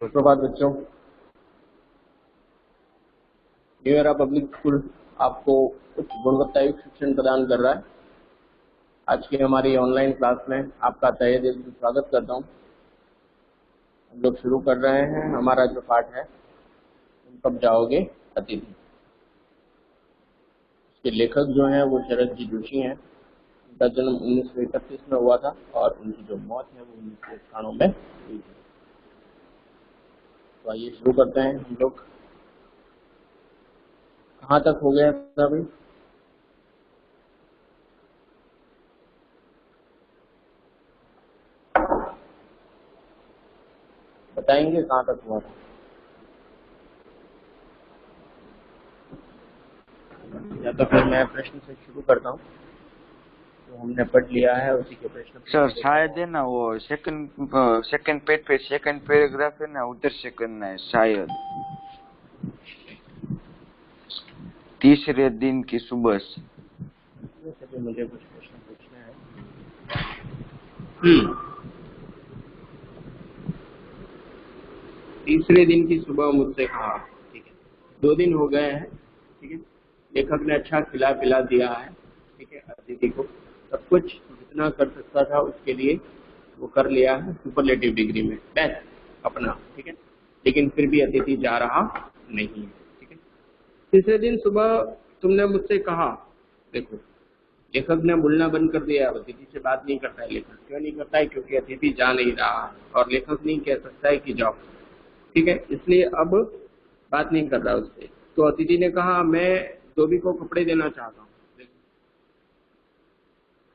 सुप्रभात बच्चों। New era public school आपको उच्च गुणवत्तायुक्त शिक्षण प्रदान कर रहा है। आज की हमारी ऑनलाइन क्लास में आपका तहे दिल से स्वागत करता हूँ। हम लोग शुरू कर रहे हैं। हमारा जो पाठ है, तुम कब जाओगे अतिथि। इसके लेखक जो हैं वो शरद जी जोशी हैं। उनका जन्म 1931 में हुआ था और उनकी जो मौत है वो 1991 में हुई थी। तो आइए शुरू करते हैं। हम लोग कहाँ तक हो गया था भाई? बताएंगे कहाँ तक हुआ था? या तो फिर मैं प्रश्न से शुरू करता हूँ। तो हमने पढ़ लिया है उसी के प्रश्न। सर शायद है ना, वो सेकंड पेज पे सेकंड पैराग्राफ है ना, उधर से करना है शायद। तीसरे दिन की सुबह से मुझे कुछ प्रश्न पूछना है। तीसरे दिन की सुबह मुझसे कहा, ठीक है, 2 दिन हो गए हैं, ठीक है, लेखक ने अच्छा खिला पिला दिया है, ठीक है, अतिथि को सब कुछ जितना कर सकता था उसके लिए वो कर लिया है सुपरलेटिव डिग्री में, बेस्ट अपना, ठीक है, लेकिन फिर भी अतिथि जा रहा नहीं है, ठीक है। तीसरे दिन सुबह तुमने मुझसे कहा, देखो लेखक ने बोलना बंद कर दिया, अतिथि से बात नहीं करता है। लेखक क्यों नहीं करता है? क्योंकि अतिथि जा नहीं रहा है और लेखक नहीं कह सकता है कि जाओ, ठीक है, इसलिए अब बात नहीं कर रहा उससे। तो अतिथि ने कहा, मैं धोबी को कपड़े देना चाहता हूँ।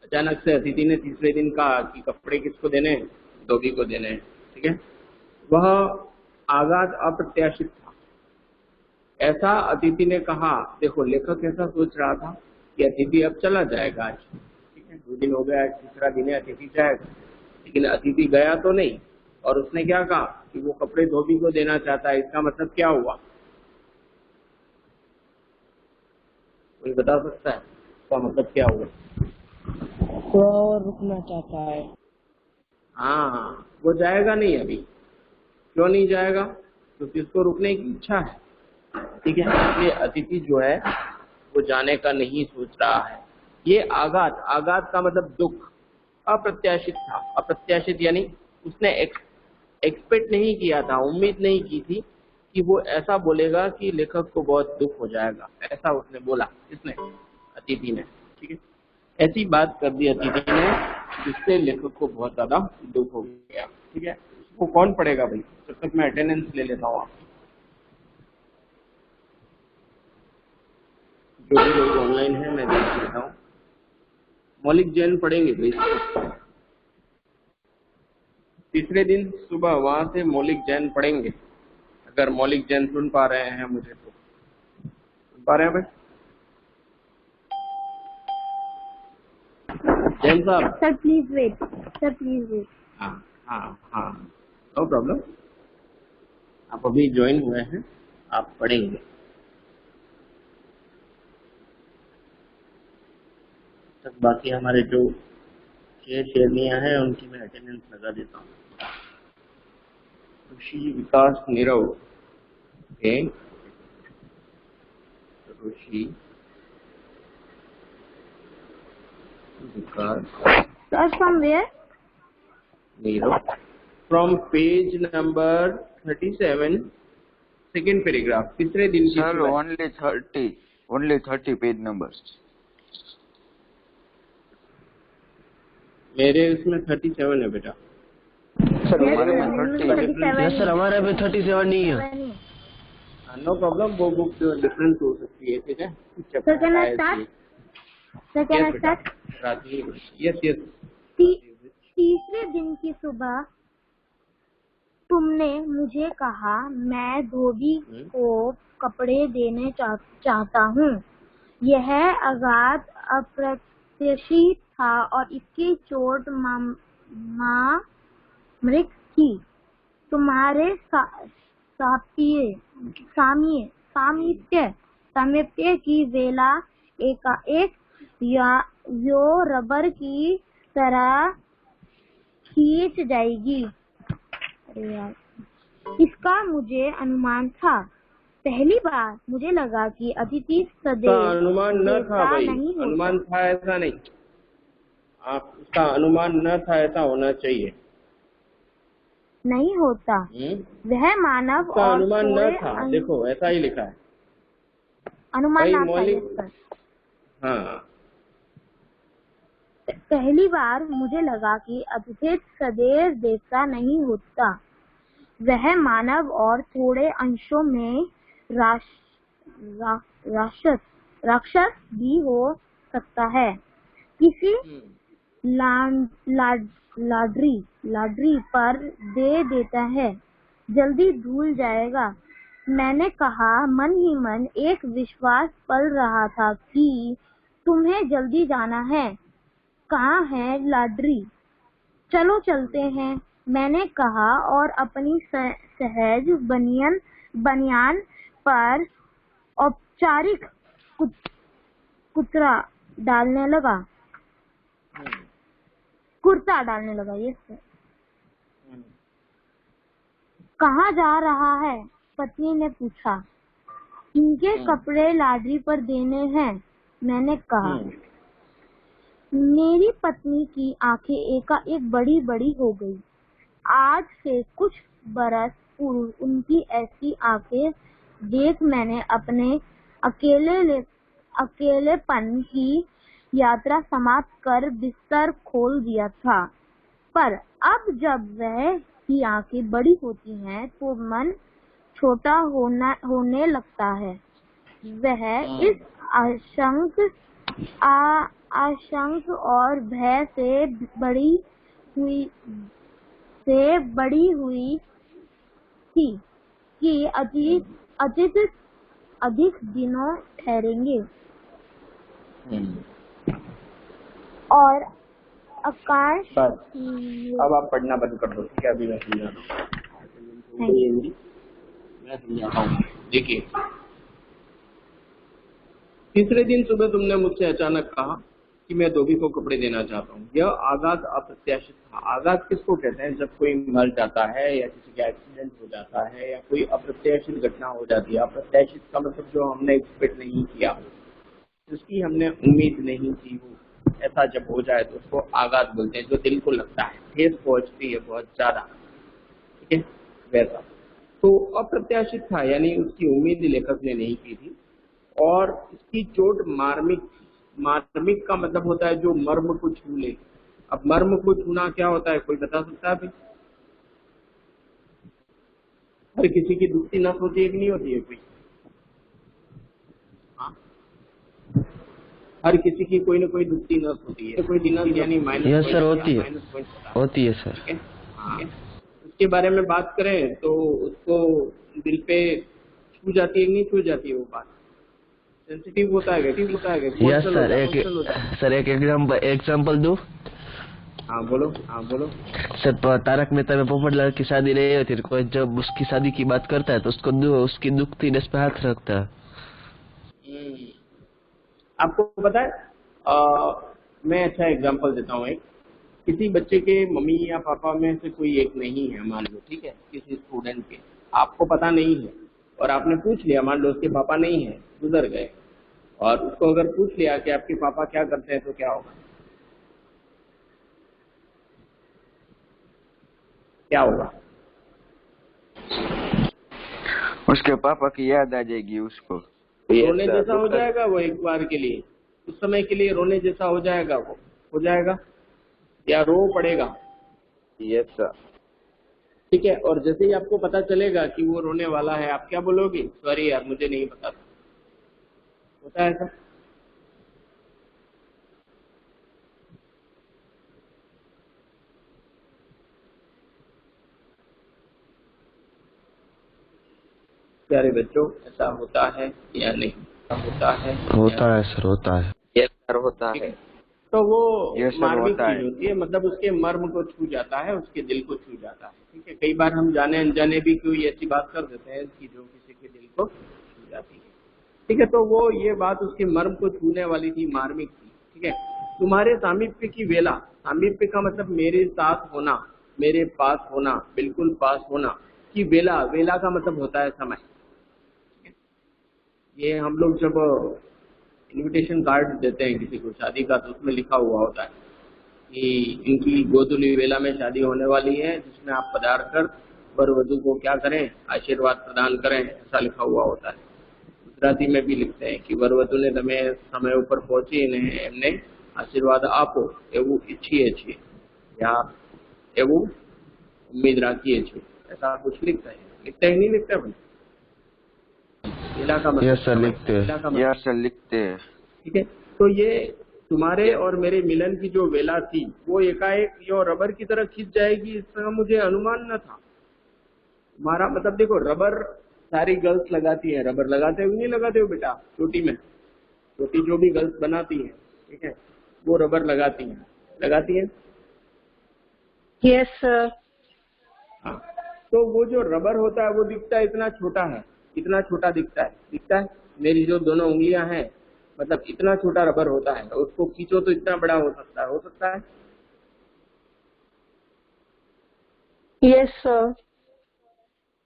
अचानक से अतिथि ने तीसरे दिन कहा कि कपड़े किसको देने हैं? धोबी को देने हैं, ठीक है। वह आगाज अप्रत्याशित था। ऐसा अतिथि ने कहा, देखो लेखक ऐसा सोच रहा था कि अतिथि अब चला जाएगा आज, ठीक है, 2 दिन हो गया, तीसरा दिन है, अतिथि जाएगा, लेकिन अतिथि गया तो नहीं। और उसने क्या कहा कि वो कपड़े धोबी को देना चाहता है। इसका मतलब क्या हुआ? कोई बता सकता है इसका मतलब क्या हुआ? थोड़ा और रुकना चाहता है। हाँ, वो जाएगा नहीं अभी। क्यों नहीं जाएगा? क्योंकि उसको रुकने की इच्छा है, ठीक है, इसलिए अतिथि जो है वो जाने का नहीं सोच रहा है। ये आघात का मतलब दुख, अप्रत्याशित था। अप्रत्याशित यानी उसने एक्सपेक्ट नहीं किया था, उम्मीद नहीं की थी कि वो ऐसा बोलेगा कि लेखक को बहुत दुख हो जाएगा। ऐसा उसने बोला, किसने? अतिथि ने, ठीक है। ऐसी बात कर दी अतिथि ने जिससे लेखक को बहुत ज्यादा दुख हो गया, ठीक है। वो कौन पढ़ेगा भाई? जब तक मैं अटेंडेंस ले लेता हूँ। जो भी लोग ऑनलाइन है मैं देख लेता हूँ। मौलिक जैन पढ़ेंगे भाई। तीसरे दिन सुबह वहां से मौलिक जैन पढ़ेंगे। अगर मौलिक जैन सुन पा रहे हैं मुझे तो सुन पा रहे हैं भाई? जैन साहब, sir please wait, sir please wait. हाँ हाँ हाँ, नो प्रॉब्लम। आप अभी ज्वाइन हुए हैं, आप पढ़ेंगे। तक बाकी हमारे जो शेरनियां हैं उनकी मैं अटेंडेंस लगा देता हूँ। Rishi Vikas Nirav, okay, Rishi Vikas sir from where? Nirav, from page number 37, second paragraph, तीसरे दिन की सर सुबह। Only 30 page numbers. मेरे इसमें 37 है बेटा। सर हमारे में 30। सर हमारे में 37 नहीं है। नो प्रॉब्लम, वो बुक डिफरेंस हो सकती है, ठीक है। Sir can I start? Sir can I start? Yes yes. तीसरे दिन की सुबह तुमने मुझे कहा, मैं धोबी को कपड़े देने चाहता हूँ। यह आघात अप्रत्याशित था और इसकी चोट मामरिक थी। तुम्हारे सामीप्य की वेला एकाएक यो रबर की तरह खींच जाएगी। अरे यार, इसका मुझे अनुमान था। पहली बार मुझे लगा कि अतिथि सदैव अनुमान न था भाई, नहीं होता। अनुमान था ऐसा नहीं, आप उसका अनुमान न था ऐसा होना चाहिए। नहीं होता। वह मानव उसका और अनुमान न थोड़े था, देखो ऐसा ही लिखा है अनुमान भाई ना था मौलिक। इसका। हाँ, पहली बार मुझे लगा कि अतिथि सदैव देवता नहीं होता, वह मानव और थोड़े अंशों में राक्षस भी हो सकता है। किसी लाडरी पर दे देता है, जल्दी धुल जाएगा। मैंने कहा, मन ही मन एक विश्वास पल रहा था कि तुम्हें जल्दी जाना है। कहाँ है लाडरी? चलो चलते हैं, मैंने कहा और अपनी सहज बनियान पर औपचारिक कुर्ता डालने लगा। ये कहाँ जा रहा है? पत्नी ने पूछा। इनके कपड़े लाडरी पर देने हैं, मैंने कहा। मेरी पत्नी की आंखें एकाएक बड़ी बड़ी हो गई। आज से कुछ बरस पूर्व उनकी ऐसी आंखें देख मैंने अपने अकेलेपन की यात्रा समाप्त कर बिस्तर खोल दिया था। पर अब जब वह की आंखें बड़ी होती हैं तो मन छोटा होने लगता है। वह इस आशंक और भय से बड़ी हुई थी कि अधिक दिनों ठहरेंगे और आकाश। अब आप पढ़ना बंद कर दो, ठीक है? अभी मैं समझाता हूँ। मैं समझाता हूँ। देखिए, तीसरे दिन सुबह तुमने मुझसे अचानक कहा कि मैं धोबी को कपड़े देना चाहता हूँ। यह आगाज अप्रत्याशित था। आगाज किसको कहते हैं? जब कोई मर जाता है या किसी का एक्सीडेंट हो जाता है या कोई अप्रत्याशित घटना हो जाती है। अप्रत्याशित का मतलब जो हमने एक्सपेक्ट नहीं किया, जिसकी हमने उम्मीद नहीं की हो, ऐसा जब हो जाए तो उसको आगाज बोलते हैं। जो दिल को लगता है, ठेस पहुंचती है बहुत ज्यादा, ठीक है, वैसा। तो अप्रत्याशित था, यानी उसकी उम्मीद लेखक ने नहीं की थी और इसकी चोट मार्मिक थी। मार्मिक का मतलब होता है जो मर्म को छू ले। अब मर्म को छूना क्या होता है, कोई बता सकता है? हर किसी की दुखती नस होती है कि नहीं होती है? कोई हर किसी की कोई ना कोई दुखती नस होती है। कोई नस यानी माइनस सर होती है सर। हाँ, उसके बारे में बात करें तो उसको दिल पे छू जाती है कि नहीं छू जाती है? वो बात सेंसिटिव होता है। यस सर, एक एग्जांपल दूं? हाँ बोलो। सर, तारक मेहता में पोपटलाल की शादी नहीं होती, कोई जब उसकी शादी की बात करता है तो उसकी दुखती नस पे हाथ रखता है। आपको पता है, मैं अच्छा एग्जांपल देता हूँ। एक किसी बच्चे के मम्मी या पापा में से कोई एक नहीं है, मान लो, ठीक है, किसी स्टूडेंट के, आपको पता नहीं है और आपने पूछ लिया, मान लो उसके पापा नहीं है, गुजर गए, और उसको अगर पूछ लिया कि आपके पापा क्या करते हैं तो क्या होगा? क्या होगा? उसके पापा की याद आ जाएगी उसको। रोने जैसा हो जाएगा वो, एक बार के लिए, उस समय के लिए रोने जैसा हो जाएगा वो, हो जाएगा या रो पड़ेगा? Yes sir. ठीक है, और जैसे ही आपको पता चलेगा कि वो रोने वाला है, आप क्या बोलोगे? सॉरी यार, मुझे नहीं पता था। होता है ऐसा? प्यारे बच्चों, ऐसा होता है या नहीं? होता है सर, होता है। यस सर, होता है। तो वो yes, मार्मिक चीज होती है, मतलब उसके मर्म को छू जाता है, उसके दिल को छू जाता है। ठीक है, कई बार हम जाने अनजाने भी कोई ऐसी बात कर देते हैं कि जो किसी के दिल को छू जाती है। ठीक है, तो वो ये बात उसके मर्म को छूने वाली थी, मार्मिक थी। ठीक है, तुम्हारे सामीप्य की वेला, सामीप्य का मतलब मेरे साथ होना, मेरे पास होना, बिल्कुल पास होना, कि वेला, वेला का मतलब होता है समय। ये हम लोग जब इनविटेशन कार्ड देते हैं किसी को शादी का, तो उसमें लिखा हुआ होता है कि इनकी गोधुली वेला में शादी होने वाली है, जिसमें आप पधार कर वर वधू को क्या करें, आशीर्वाद प्रदान करें, ऐसा लिखा हुआ होता है। गुजराती में भी लिखते हैं कि वर वधू ने તમે समय ऊपर पहुंची ने એમને आशीर्वाद આપો એવું ઈચ્છીએ છીએ या એવું उम्मीद रखिए છીએ, ऐसा कुछ लिखता है। लिखता है नहीं लिखता भाई? वेला का मतलब, यस सर लिखते हैं। वेला का मतलब, यस सर लिखते हैं। ठीक है। तो ये तुम्हारे और मेरे मिलन की जो वेला थी वो एकाएक यो रबर की तरह खींच जाएगी, इसका मुझे अनुमान न था। हमारा मतलब देखो, रबर सारी गर्ल्स लगाती है, रबर लगाते हो नहीं लगाते हो बेटा? चोटी में, चोटी जो भी गर्ल्स बनाती है, ठीक है, वो रबर लगाती है, लगाती है। Yes sir. हाँ, तो वो जो रबर होता है वो दिखता है इतना छोटा है, इतना छोटा दिखता है, दिखता है। मेरी जो दोनों उंगलियां हैं, मतलब इतना छोटा रबर होता है, उसको खींचो तो इतना बड़ा हो सकता है, हो सकता है। Yes sir.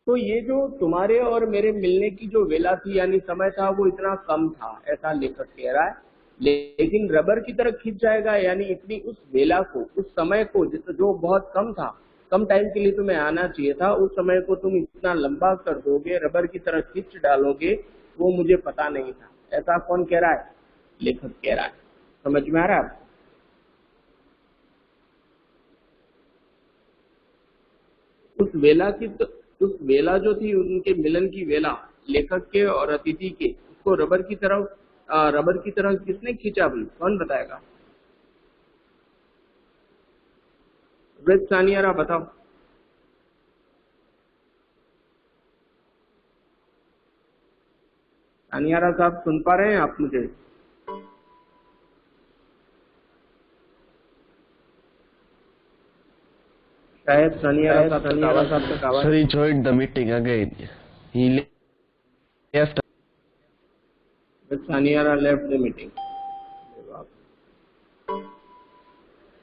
तो ये जो तुम्हारे और मेरे मिलने की जो वेला थी यानी समय था, वो इतना कम था, ऐसा लेखक कह रहा है। लेकिन रबर की तरह खींच जाएगा यानी इतनी उस वेला को, उस समय को, जो बहुत कम था, कम टाइम के लिए तुम्हें आना चाहिए था, उस समय को तुम इतना लंबा कर दोगे, रबर की तरह खींच डालोगे, वो मुझे पता नहीं था। ऐसा कौन कह रहा है? लेखक कह रहा है। समझ में आ रहा है? उस वेला की, उस वेला जो थी, उनके मिलन की वेला, लेखक के और अतिथि के, उसको रबर की तरह किसने खींचा भाई? कौन बताएगा? वृद्ध सानियारा बताओ। सानियारा साहब सुन पा रहे हैं आप मुझे? शायद सानियारा साहब तक आवाज। Sir, he joined the meeting again. He left. सानियारा लेफ्ट द मीटिंग।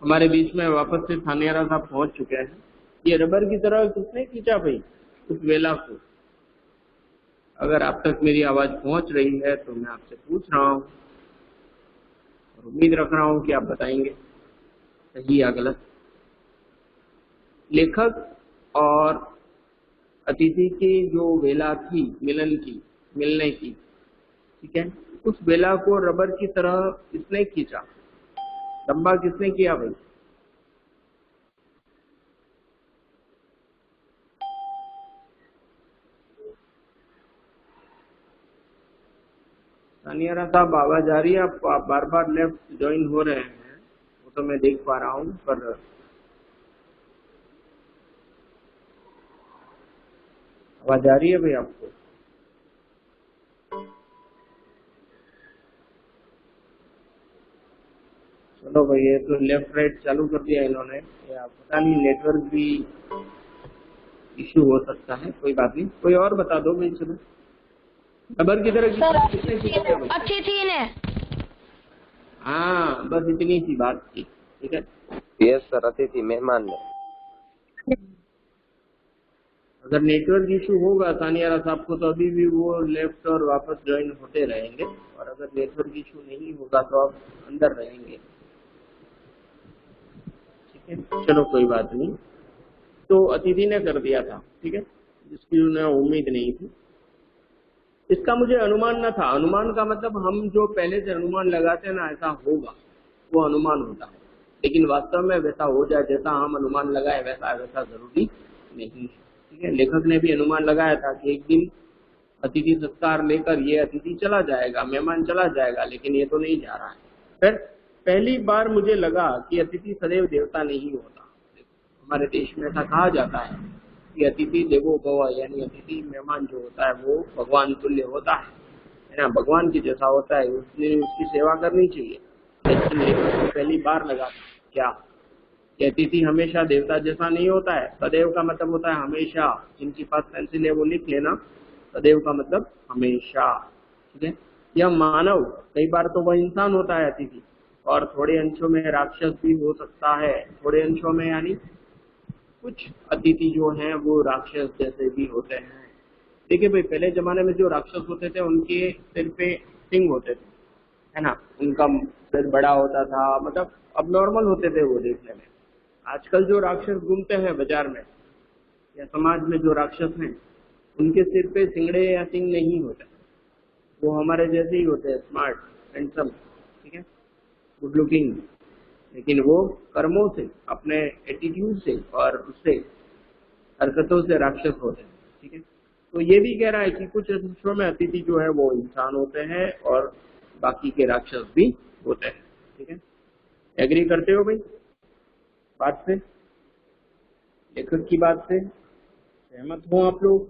हमारे बीच में वापस से सानियारा साहब पहुंच चुके हैं। ये रबर की तरह किसने खींचा भाई उस वेला को? अगर आप तक मेरी आवाज पहुंच रही है तो मैं आपसे पूछ रहा हूं और उम्मीद रख रहा हूं कि आप बताएंगे सही या गलत। लेखक और अतिथि की जो वेला थी मिलन की, मिलने की, ठीक है, उस वेला को रबर की तरह किसने खींचा? लंबा किसने किया भाई? सानियारा साहब आवाज आ रही है आपको? आप बार बार लेफ्ट ज्वाइन हो रहे हैं, वो तो मैं देख पा रहा हूँ, पर आवाज आ रही है भाई आपको? चलो भाई, ये तो लेफ्ट राइट चालू कर दिया इन्होंने, या पता नहीं नेटवर्क भी इश्यू हो सकता है, कोई बात नहीं। कोई और बता दो भाई। चलो, रबर की तरह किसने खींचा भाई? अतिथि ने। हाँ, बस इतनी सी बात थी, ठीक है। यस सर, अतिथि मेहमान ने। अगर नेटवर्क इशू होगा सानियारा साहब को तो अभी भी वो लेफ्ट और वापस ज्वाइन होते रहेंगे, और अगर नेटवर्क इशू नहीं होगा तो आप अंदर रहेंगे, ठीक है। चलो कोई बात नहीं। तो अतिथि ने कर दिया था, ठीक है, जिसकी उन्हें उम्मीद नहीं थी। इसका मुझे अनुमान न था। अनुमान का मतलब हम जो पहले से अनुमान लगाते हैं ना, ऐसा होगा, वो अनुमान होता है। लेकिन वास्तव में वैसा हो जाए जैसा हम अनुमान लगाए वैसा जरूरी नहीं है, ठीक है। लेखक ने भी अनुमान लगाया था कि एक दिन अतिथि सत्कार लेकर ये अतिथि चला जाएगा, मेहमान चला जाएगा, लेकिन ये तो नहीं जा रहा है। फिर पहली बार मुझे लगा कि अतिथि सदैव देवता नहीं होता। हमारे देश में ऐसा कहा जाता है कि अतिथि देवो भव, यानी अतिथि मेहमान जो होता है वो भगवान तुल्य होता है ना, भगवान की जैसा होता है, उसकी सेवा करनी चाहिए। लेकिन लेखक को पहली बार लगा क्या कि अतिथि हमेशा देवता जैसा नहीं होता है। सदैव का मतलब होता है हमेशा। जिनके पास पेंसिल है वो लिख लेना, सदैव का मतलब हमेशा, ठीक है। यह मानव, कई बार तो वह इंसान होता है अतिथि, और थोड़े अंशों में राक्षस भी हो सकता है। थोड़े अंशों में यानी कुछ अतिथि जो हैं वो राक्षस जैसे भी होते हैं। देखिए भाई, पहले जमाने में जो राक्षस होते थे उनके सिर पे सिंग होते थे, है ना, उनका सिर बड़ा होता था, मतलब अब नॉर्मल होते थे वो देखने में। आजकल जो राक्षस घूमते हैं बाजार में या समाज में, जो राक्षस हैं उनके सिर पे सिंगड़े या सिंग नहीं होते, वो हमारे जैसे ही होते हैं, स्मार्ट, हैंडसम, ठीक है, गुड लुकिंग, लेकिन वो कर्मों से, अपने एटीट्यूड से और उससे हरकतों से राक्षस होते हैं, ठीक है। तो ये भी कह रहा है कि कुछ देशों में अतिथि जो है वो इंसान होते हैं और बाकी के राक्षस भी होते हैं, ठीक है। एग्री करते हो भाई बात से, लेखक की बात से सहमत हो आप लोग?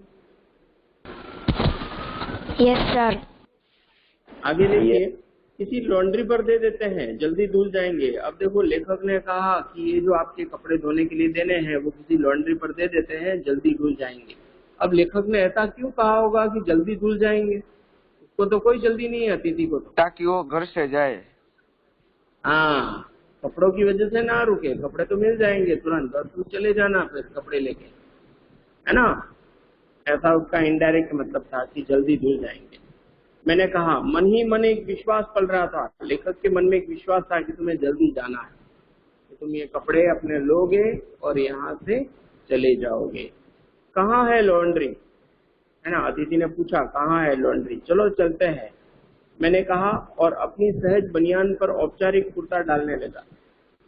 Yes sir. आगे देखिए, किसी लॉन्ड्री पर दे देते हैं, जल्दी धुल जाएंगे। अब देखो, लेखक ने कहा कि ये जो आपके कपड़े धोने के लिए देने हैं वो किसी लॉन्ड्री पर दे देते हैं, जल्दी धुल जाएंगे। अब लेखक ने ऐसा क्यों कहा होगा कि जल्दी धुल जाएंगे? उसको तो कोई जल्दी नहीं है, अतिथि को तो, ताकि वो घर से जाए। हाँ, कपड़ों की वजह से ना रुके, कपड़े तो मिल जाएंगे तुरंत और तुम चले जाना फिर कपड़े लेके, है ना। ऐसा उसका इनडायरेक्ट मतलब था कि जल्दी धुल जाएंगे। मैंने कहा, मन ही मन एक विश्वास पल रहा था, लेखक के मन में एक विश्वास था कि तुम्हें जल्दी जाना है, कि तुम ये कपड़े अपने लोगे और यहाँ से चले जाओगे। कहाँ है लॉन्ड्री, है ना, अतिथि ने पूछा कहाँ है लॉन्ड्री, चलो चलते हैं, मैंने कहा, और अपनी सहज बनियान पर औपचारिक कुर्ता डालने लगा।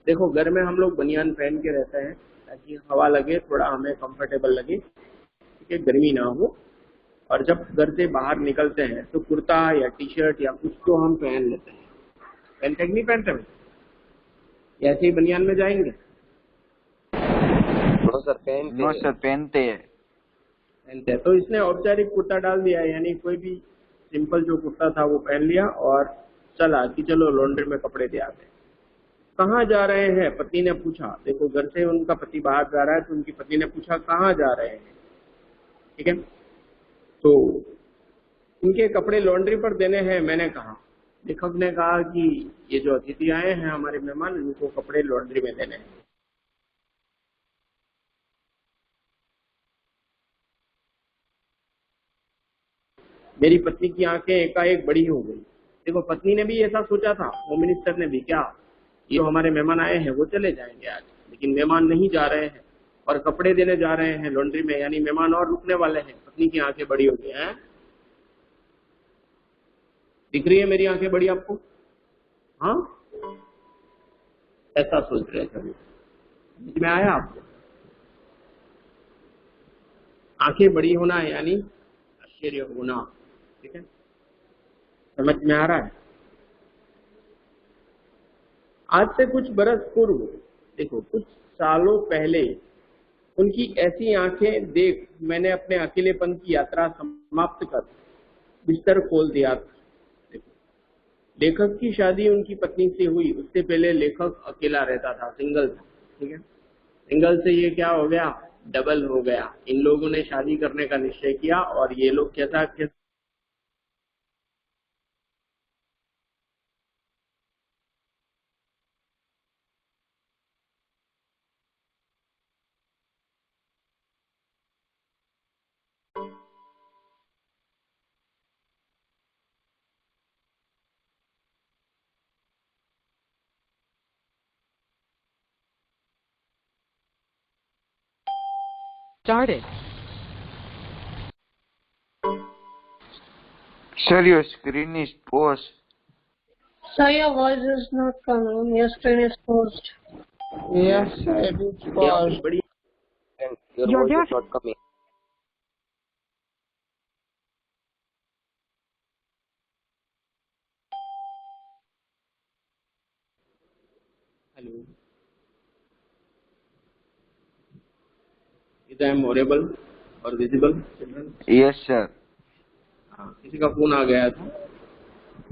देखो, घर में हम लोग बनियान पहन के रहते हैं ताकि हवा लगे, थोड़ा हमें कंफर्टेबल लगे, ठीक है, गर्मी ना हो। और जब घर से बाहर निकलते हैं तो कुर्ता या टी शर्ट या कुछ तो हम पहन लेते हैं। पहनते कि नहीं पहनते भाई? ऐसे ही बनियान में जाएंगे? नो सर, पहनते नो हैं। सर, पहनते हैं। पहनते हैं। तो इसने औपचारिक कुर्ता डाल दिया, यानी कोई भी सिंपल जो कुर्ता था वो पहन लिया और चला कि चलो लॉन्ड्री में कपड़े दे आते हैं। कहाँ जा रहे हैं, पत्नी ने पूछा। देखो, घर से उनका पति बाहर जा रहा है तो उनकी पत्नी ने पूछा कहाँ जा रहे हैं, ठीक है। तो उनके कपड़े लॉन्ड्री पर देने हैं, मैंने कहा। लेखक ने कहा कि ये जो अतिथि आए हैं हमारे मेहमान, इनको कपड़े लॉन्ड्री में देने हैं। मेरी पत्नी की आंखें एकाएक बड़ी हो गई। देखो, पत्नी ने भी ऐसा सोचा था, होम मिनिस्टर ने भी, क्या ये जो हमारे मेहमान आए हैं वो चले जाएंगे आज, लेकिन मेहमान नहीं जा रहे हैं और कपड़े देने जा रहे हैं लॉन्ड्री में, यानी मेहमान और रुकने वाले हैं। पत्नी की आंखें बड़ी हो गई हैं। दिख रही है मेरी आंखें बड़ी आपको? हाँ, ऐसा सोच रहे थे, समझ में आया आपको? आंखें बड़ी होना यानी आश्चर्य होना, ठीक है, समझ में आ रहा है? आज से कुछ बरस पूर्व, देखो कुछ सालों पहले, उनकी ऐसी आंखें देख मैंने अपने अकेलेपन की यात्रा समाप्त कर बिस्तर खोल दिया। देखो, लेखक की शादी उनकी पत्नी से हुई, उससे पहले लेखक अकेला रहता था, सिंगल था, ठीक है। सिंगल से ये क्या हो गया, डबल हो गया। इन लोगों ने शादी करने का निश्चय किया और ये लोग कैसा Started. Sir, your screen is paused. Sir, your voice is not coming. Your screen is closed. Yes, it is paused. बड़ी And your Your voice dear- is not coming. Hello. Is I am audible or visible, children? Yes, sir. हाँ, किसी का phone आ गया था।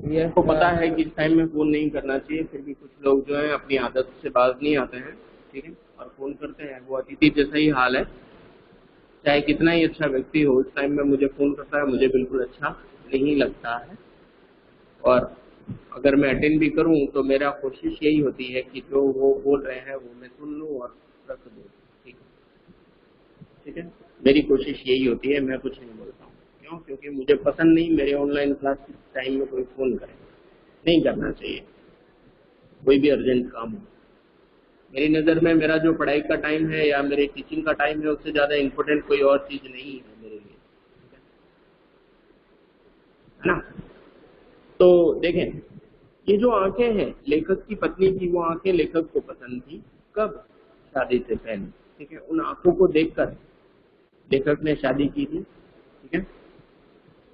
Yes, आपको पता है कि इस टाइम में फोन नहीं करना चाहिए, फिर भी कुछ लोग जो है अपनी आदत से बाज नहीं आते हैं, ठीक है, और फोन करते हैं। वो अतिथि जैसा ही हाल है, चाहे कितना ही अच्छा व्यक्ति हो, उस टाइम में मुझे फोन करता है, मुझे बिल्कुल अच्छा नहीं लगता है। और अगर मैं अटेंड भी करूं तो मेरा कोशिश यही होती है कि जो वो बोल रहे हैं वो मैं सुन लूं और रख दूं, ठीक है। ठीक है, मेरी कोशिश यही होती है, मैं कुछ नहीं बोलता हूँ। क्यों? क्योंकि मुझे पसंद नहीं मेरे ऑनलाइन क्लास के टाइम में कोई फोन करे, नहीं करना चाहिए, कोई भी अर्जेंट काम हो। मेरी नज़र में मेरा जो पढ़ाई का टाइम है या मेरे टीचिंग का टाइम है उससे ज़्यादा इम्पोर्टेंट कोई और चीज़ नहीं है मेरे लिए, है ना। तो देखें, ये जो आंखें हैं लेखक की पत्नी की, वो आंखें लेखक को पसंद थी। कब? शादी से पहले, ठीक है। उन आंखों को देखकर लेखक ने शादी की थी, ठीक है।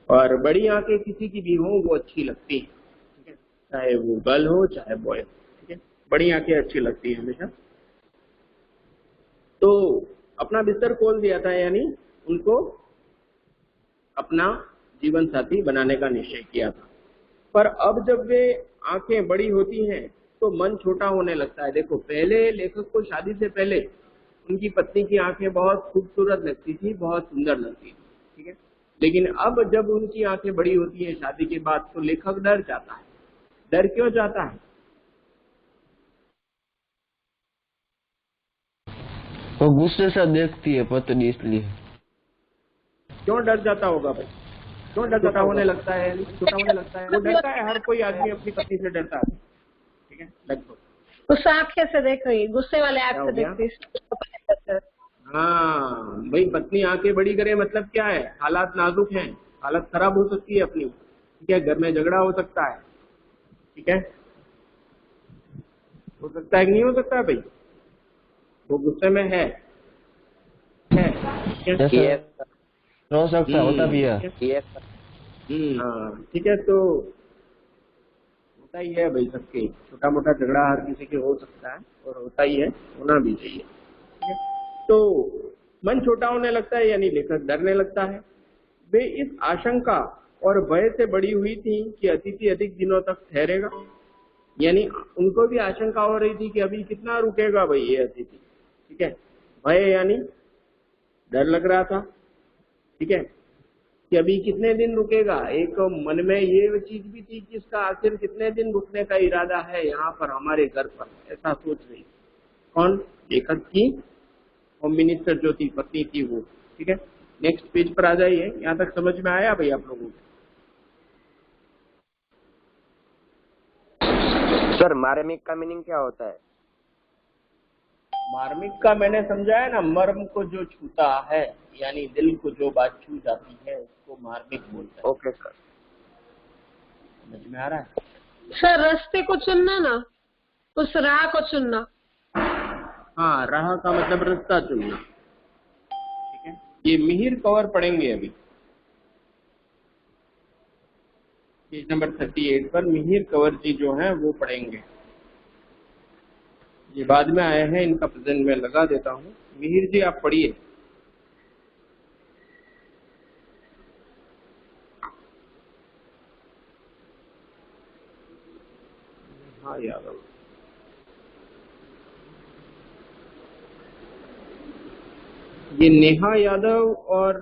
और बड़ी आंखें किसी की भी हो वो अच्छी लगती है, ठीक है, चाहे वो गर्ल हो चाहे बॉय, ठीक है। बड़ी आंखें अच्छी लगती है हमेशा। तो अपना बिस्तर खोल दिया था, यानी उनको अपना जीवन साथी बनाने का निश्चय किया था। पर अब जब वे आंखें बड़ी होती हैं तो मन छोटा होने लगता है। देखो, पहले लेखक को शादी से पहले उनकी पत्नी की आंखें बहुत खूबसूरत लगती थी, बहुत सुंदर लगती थी, ठीक है। लेकिन अब जब उनकी आंखें बड़ी होती हैं शादी के बाद, तो लेखक डर जाता है। डर क्यों जाता है? वो गुस्से से देखती है पत्नी, इसलिए। क्यों डर जाता होगा भाई? क्यों डर जाता होने लगता है? छोटा होने लगता है, वो डरता है। हर कोई आदमी अपनी पत्नी से डरता है, ठीक है। लगभग उस आंखें से देख रही, गुस्से वाले आंख से देखती है। हाँ भाई, पत्नी आंखें बड़ी करे मतलब क्या है? हालात नाजुक हैं, हालत खराब हो सकती है अपनी, ठीक है। घर में झगड़ा हो सकता है, ठीक है। हो सकता है कि नहीं हो सकता है भाई? वो गुस्से में है, ठीक है? Yes, हो सकता होता भी है। yes, हाँ, ठीक है। तो होता ही है भाई, सबके छोटा मोटा झगड़ा हर किसी के हो सकता है, और होता ही है, होना भी चाहिए, ठीक है। तो मन छोटा होने लगता है, यानी लेखक डरने लगता है। वे इस आशंका और भय से बड़ी हुई थी कि अतिथि अधिक दिनों तक ठहरेगा, यानी उनको भी आशंका हो रही थी कि अभी कितना रुकेगा भाई ये अतिथि, ठीक है। भय यानी डर लग रहा था, ठीक है, कि अभी कितने दिन रुकेगा। एक मन में ये चीज भी थी कि इसका आखिर कितने दिन रुकने का इरादा है यहाँ पर हमारे घर पर, ऐसा सोच रही। कौन? लेखक की होम मिनिस्टर जो थी, पत्नी थी वो, ठीक है। नेक्स्ट पेज पर आ जाइए। यहाँ तक समझ में आया भाई आप लोगों को? सर मार्मिक का मीनिंग क्या होता है? मार्मिक का मैंने समझाया ना, मर्म को जो छूता है, यानी दिल को जो बात छू जाती है उसको मार्मिक बोलते हैं। Okay sir. समझ में आ रहा है? सर रास्ते को चुनना ना, उस राह को चुनना। हाँ, राह का मतलब रास्ता चुनना, ठीक है। ये मिहिर कवर पढ़ेंगे अभी, पेज नंबर 38 पर मिहिर कंवर जी जो हैं वो पढ़ेंगे। ये बाद में आए हैं, इनका प्रेजेंट में लगा देता हूँ। मिहिर जी आप पढ़िए। हाँ यादव, ये नेहा यादव और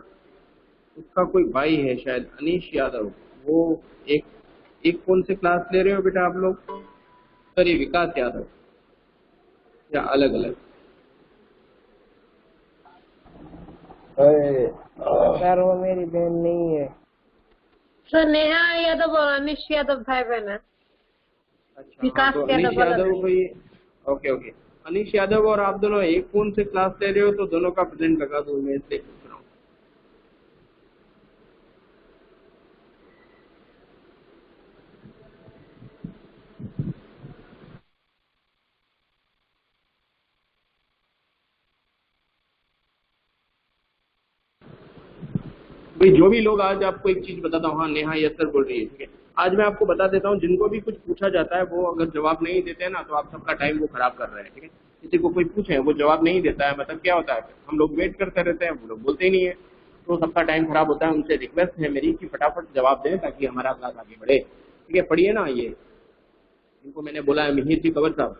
उसका कोई भाई है शायद, अनीश यादव। वो एक कौन से क्लास ले रहे हो बेटा आप लोग? सर ये विकास यादव, या अलग अलग? सर वो मेरी बहन नहीं है। सर नेहा यादव और अनिश यादव भाई बहन है। अच्छा, विकास हाँ, तो यादव अनीश अलग यादव है। भाई, ओके ओके। अनीश यादव और आप दोनों एक कौन से क्लास ले रहे हो? तो दोनों का प्रेजेंट लगा दो, मैं इसलिए पूछ रहा हूँ। भाई जो भी लोग, आज आपको एक चीज बताता हूँ। हाँ, नेहा यस सर बोल रही है, ठीक है। आज मैं आपको बता देता हूँ, जिनको भी कुछ पूछा जाता है वो अगर जवाब नहीं देते हैं ना, तो आप सबका टाइम वो खराब कर रहे हैं, ठीक है। किसी को कोई पूछे वो जवाब नहीं देता है, मतलब क्या होता है, हम लोग वेट करते रहते हैं, वो लोग बोलते ही नहीं है, तो सबका टाइम खराब होता है। उनसे रिक्वेस्ट है मेरी कि फटाफट जवाब दें ताकि हमारा क्लास आगे बढ़े, ठीक है। पढ़िए ना ये, इनको मैंने बोला है, मिहिर जी कंवर साहब।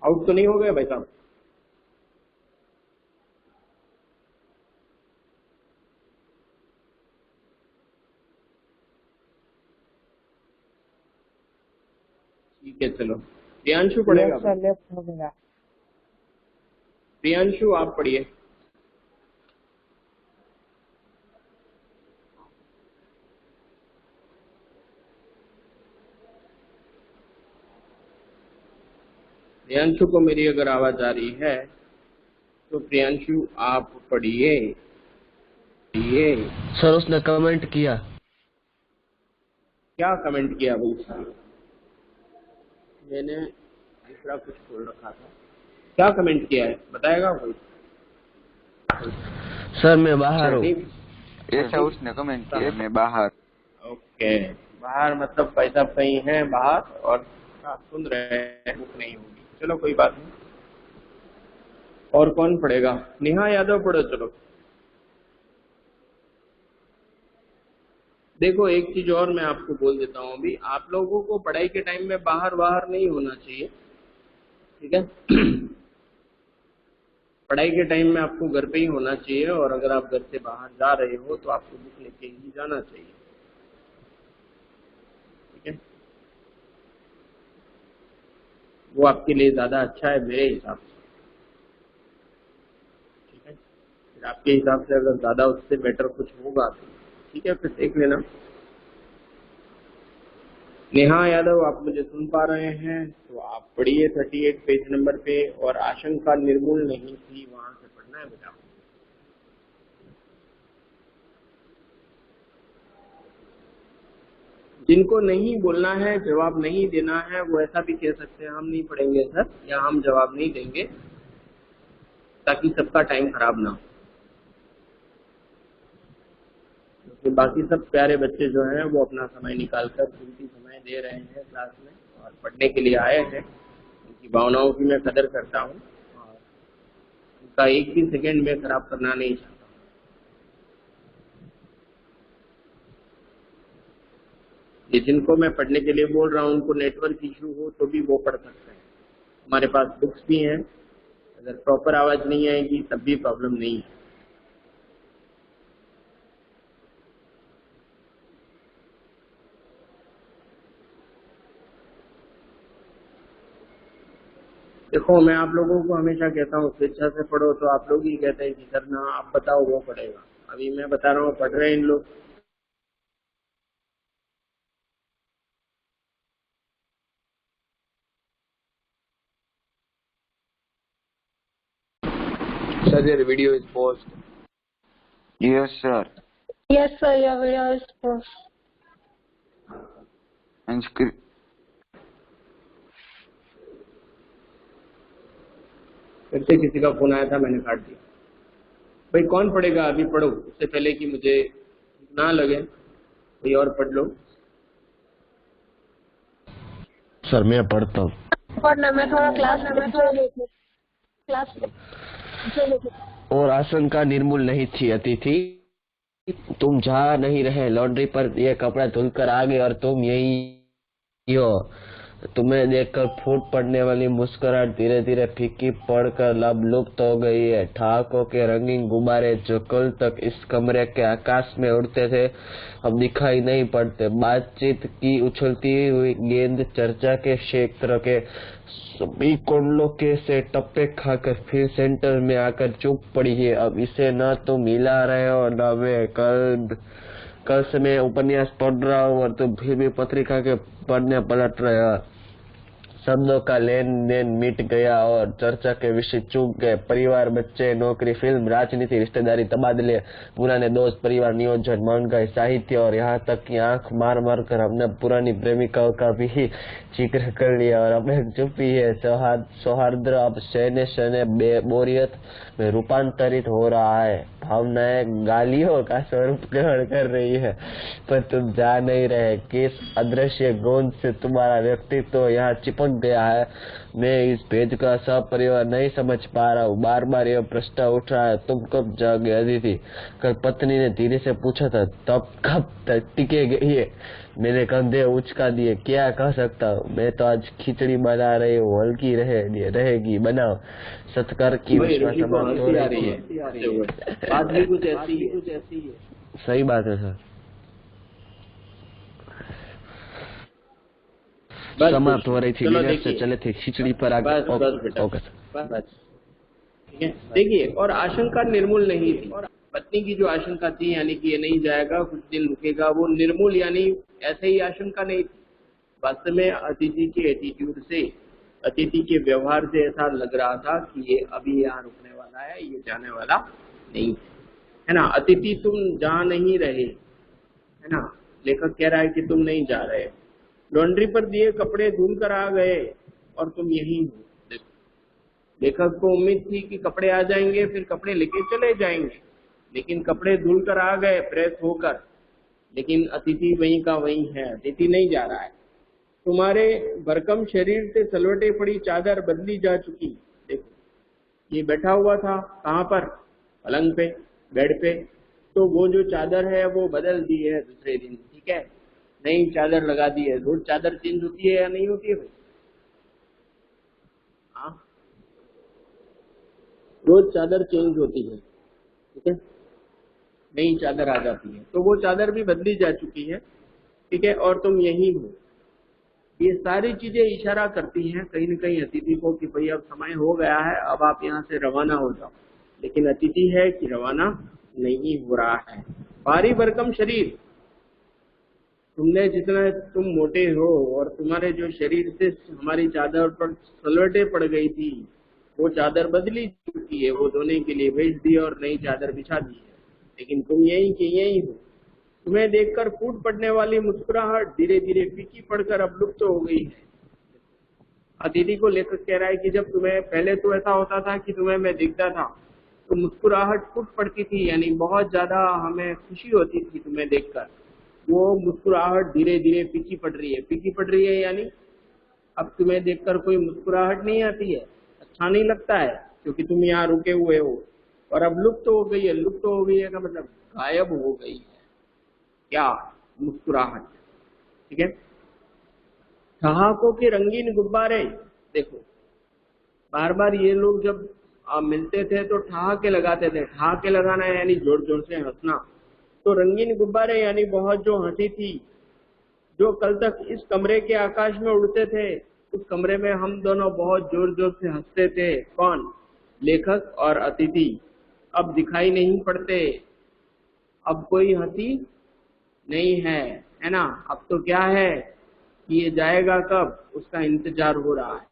आउट तो नहीं हो गए भाई साहब? ठीक है, चलो प्रियांशु पढ़ेगा। सर लेफ्ट हो गया। प्रियांशु आप पढ़िए। प्रियांशु को मेरी अगर आवाज आ रही है तो प्रियांशु आप पढ़िए। ये सर उसने कमेंट किया। क्या कमेंट किया भाई साहब? मैंने दूसरा कुछ बोल रखा था। क्या कमेंट किया है बताएगा कोई? सर मैं बाहर हूँ। ऐसा उसने कमेंट किया, मैं बाहर। ओके, बाहर मतलब भाई साहब कहीं है बाहर और सुन रहे हैं, बुक नहीं होगी। चलो कोई बात नहीं। और कौन पढ़ेगा? नेहा यादव पढ़ो। चलो देखो, एक चीज और मैं आपको बोल देता हूँ अभी, आप लोगों को पढ़ाई के टाइम में बाहर नहीं होना चाहिए, ठीक है? पढ़ाई के टाइम में आपको घर पे ही होना चाहिए, और अगर आप घर से बाहर जा रहे हो तो आपको बुक लेके ही जाना चाहिए, ठीक है? वो आपके लिए ज्यादा अच्छा है मेरे हिसाब से, ठीक है? फिर आपके हिसाब से अगर ज्यादा उससे बेटर कुछ होगा तो ठीक है, फिर देख लेना। नेहा यादव आप मुझे सुन पा रहे हैं तो आप पढ़िए 38 पेज नंबर पे, और आशंका निर्मूल नहीं थी वहां से पढ़ना है बेटा। जिनको नहीं बोलना है, जवाब नहीं देना है, वो ऐसा भी कह सकते हैं हम नहीं पढ़ेंगे सर, या हम जवाब नहीं देंगे, ताकि सबका टाइम खराब ना हो। क्योंकि बाकी सब प्यारे बच्चे जो हैं वो अपना समय निकालकर कीमती समय दे रहे हैं क्लास में और पढ़ने के लिए आए हैं। उनकी भावनाओं की मैं कदर करता हूँ और उनका एक भी सेकंड में खराब करना नहीं चाहता। ये जिनको मैं पढ़ने के लिए बोल रहा हूँ उनको नेटवर्क इशू हो तो भी वो पढ़ सकते हैं। हमारे पास बुक्स भी हैं, अगर प्रॉपर आवाज नहीं आएगी तब भी प्रॉब्लम नहीं है। देखो, मैं आप लोगों को हमेशा कहता हूँ स्वेच्छा से पढ़ो, तो आप लोग ही कहते हैं कि सर ना आप बताओ वो पढ़ेगा। अभी मैं बता रहा हूँ, पढ़ रहे हैं इन लोग। Sir, your video is paused. Yes, sir. Yes, sir, your video is post. And script. फिर से किसी का फोन आया था, मैंने काट दिया। भाई कौन पढ़ेगा? अभी पढ़ो, उससे पहले कि मुझे ना लगे कोई और पढ़ लो। सर मैं पढ़ता हूँ। पढ़ना, मैं थोड़ा क्लास और आशंका निर्मूल नहीं थी अतिथि, तुम जा नहीं रहे, लॉन्ड्री पर ये कपड़ा धुलकर आ गए और तुम यही हो। तुम्हें देखकर फूट पड़ने वाली मुस्कुराहट धीरे धीरे फीकी पड़कर अब लुप्त हो गई है। ठहाकों के रंगीन गुब्बारे जो कल तक इस कमरे के आकाश में उड़ते थे अब दिखाई नहीं पड़ते। बातचीत की उछलती हुई गेंद चर्चा के क्षेत्र के सभी कोंडलों के से टप्पे खाकर फिर सेंटर में आकर चुप पड़ी है। अब इसे न तुम हिला रहे हो न मैं। कल से मैं उपन्यास पढ़ रहा हूँ और तुम फिर भी पत्रिका के पढ़ने पलट रहे हो। शब्दों का लेन देन मिट गया और चर्चा के विषय चूक गए। परिवार, बच्चे, नौकरी, फिल्म, राजनीति, रिश्तेदारी, तबादले, पुराने दोस्त, परिवार नियोजन, महंगाई, साहित्य और यहाँ तक कि आंख मार मार कर हमने पुरानी प्रेमिकाओं का भी जिक्र कर लिया। और अब एक चुप्पी है। सौहार्द अब सहने सहने बोरियत में रूपांतरित हो रहा है। भावनाएं गालियों का स्वरूप ग्रहण कर रही है, पर तुम जा नहीं रहे। किस अदृश्य गोंद से तुम्हारा व्यक्तित्व तो यहाँ चिपक गया है, मैं इस भेद का सपरिवार नहीं समझ पा रहा हूँ। बार बार यह प्रश्न उठ रहा है, तुम कब जागे अदिति? कल पत्नी ने धीरे से पूछा था, तब कब तक टिकेगी ये? मैंने कंधे उचका दिए। क्या कह सकता हूँ, मैं तो आज खिचड़ी बना रही हूँ, हल्की रहेगी, बनाओ। सत्कार की बात भी कुछ ऐसी है। सही बात है सर। समाप्त हो रही थी, से चले थे खिचड़ी पर आगे। बस बेटा, बस। ठीक है, देखिए, और आशंका निर्मूल नहीं थी। और पत्नी की जो आशंका थी, यानी कि ये नहीं जाएगा, कुछ दिन रुकेगा, वो निर्मूल यानी ऐसे ही आशंका नहीं थी। वास्तव में अतिथि के एटीट्यूड से, अतिथि के व्यवहार से ऐसा लग रहा था कि ये अभी यहाँ रुकने वाला है, ये जाने वाला नहीं है ना। अतिथि तुम जा नहीं रहे, है ना, लेखक कह रहा है कि तुम नहीं जा रहे, लॉन्ड्री पर दिए कपड़े धुल कर आ गए और तुम यहीं हो। लेखक को उम्मीद थी कि कपड़े आ जाएंगे, फिर कपड़े लेके चले जाएंगे, लेकिन कपड़े धुल कर आ गए प्रेस होकर, लेकिन अतिथि वहीं का वहीं है, अतिथि नहीं जा रहा है। तुम्हारे भरकम शरीर से सलवटे पड़ी चादर बदली जा चुकी। देखो, ये बैठा हुआ था कहाँ पर, पलंग पे, बेड पे, तो वो जो चादर है वो बदल दी है दूसरे दिन, ठीक है, नई चादर लगा दी है। रोज चादर चेंज होती है या नहीं होती है भाई? हाँ, रोज चादर चेंज होती है, ठीक है, नई चादर आ जाती है, तो वो चादर भी बदली जा चुकी है, ठीक है, और तुम यही हो। ये सारी चीजें इशारा करती हैं कहीं न कहीं अतिथि को कि भाई अब समय हो गया है, अब आप यहाँ से रवाना हो जाओ। लेकिन अतिथि है कि रवाना नहीं हो रहा है। भारी भरकम शरीर, तुमने जितना तुम मोटे हो और तुम्हारे जो शरीर से हमारी चादर पर सलवटें पड़ गई थी, वो चादर बदली चुकी है, वो धोने के लिए भेज दी और नई चादर बिछा दी है, लेकिन तुम यही के यही हो। तुम्हें देखकर फूट पड़ने वाली मुस्कुराहट धीरे धीरे फीकी पड़कर अब लुप्त हो गई है। अतिथि को लेखक कह रहा है कि जब तुम्हें, पहले तो ऐसा होता था कि तुम्हें मैं देखता था तो मुस्कुराहट फूट पड़ती थी, यानी बहुत ज्यादा हमें खुशी होती थी तुम्हें देखकर, वो मुस्कुराहट धीरे धीरे फीकी पड़ रही है। फीकी पड़ रही है यानी अब तुम्हें देखकर कोई मुस्कुराहट नहीं आती है, अच्छा नहीं लगता है, क्योंकि तुम यहाँ रुके हुए हो, और अब लुप्त हो गई है। लुप्त हो गई है का मतलब गायब हो गई है क्या? मुस्कुराहट, ठीक है। ठहाकों के रंगीन गुब्बारे, देखो बार बार ये लोग जब मिलते थे तो ठहाके लगाते थे। ठहाके लगाना यानी जोर जोर से हंसना। तो रंगीन गुब्बारे यानी बहुत जो हंसी थी, जो कल तक इस कमरे के आकाश में उड़ते थे, उस कमरे में हम दोनों बहुत जोर जोर से हंसते थे। कौन? लेखक और अतिथि। अब दिखाई नहीं पड़ते, अब कोई हंसी नहीं है ना। अब तो क्या है कि ये जाएगा कब, उसका इंतजार हो रहा है,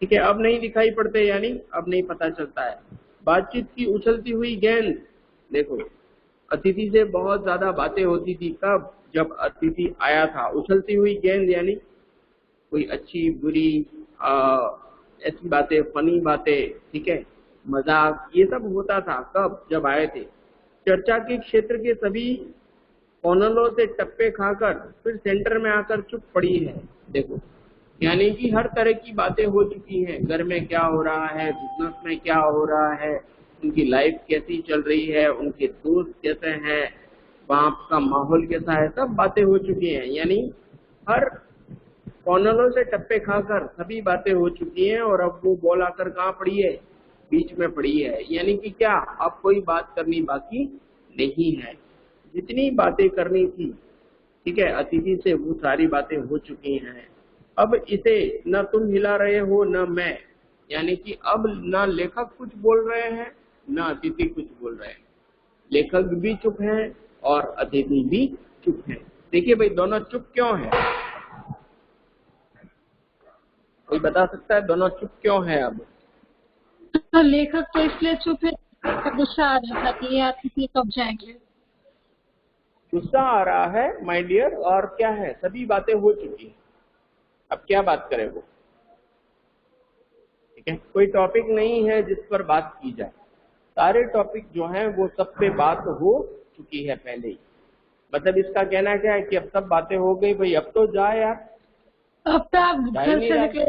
ठीक है। अब नहीं दिखाई पड़ते यानी अब नहीं पता चलता है। बातचीत की उछलती हुई गेंद, देखो अतिथि से बहुत ज्यादा बातें होती थी, कब? जब अतिथि आया था। उछलती हुई गेंद यानी कोई अच्छी बुरी ऐसी बातें, फनी बातें, ठीक है, मजाक, ये सब होता था कब? जब आए थे। चर्चा के क्षेत्र के सभी कोनलों से टप्पे खाकर फिर सेंटर में आकर चुप पड़ी है। देखो यानी कि हर तरह की बातें हो चुकी हैं। घर में क्या हो रहा है, बिजनेस में क्या हो रहा है, उनकी लाइफ कैसी चल रही है, उनके दोस्त कैसे हैं, वहाँ का माहौल कैसा है, सब बातें हो चुकी हैं। यानी हर कोनलों से टप्पे खाकर सभी बातें हो चुकी हैं, और अब वो बॉल आकर कहाँ पड़ी है? बीच में पड़ी है। यानी कि क्या, अब कोई बात करनी बाकी नहीं है। जितनी बातें करनी थी, ठीक है, अतिथि से वो सारी बातें हो चुकी हैं। अब इसे न तुम हिला रहे हो न मैं, यानी कि अब न लेखक कुछ बोल रहे हैं न अतिथि कुछ बोल रहे हैं। लेखक भी चुप है और अतिथि भी चुप है। देखिए भाई, दोनों चुप क्यों है? कोई बता सकता है दोनों चुप क्यों है? अब तो लेखक तो इसलिए चुप है, गुस्सा आ रहा था कि ये अतिथि कब जाएंगे। गुस्सा आ रहा है माय डियर, और क्या है, सभी बातें हो चुकी हैं, अब क्या बात करें वो, ठीक है। कोई टॉपिक नहीं है जिस पर बात की जाए, सारे टॉपिक जो हैं वो सब पे बात हो चुकी है पहले ही। मतलब इसका कहना क्या है कि अब सब बातें हो गई भाई, अब तो जा यार, अब तो आप घर से निकले।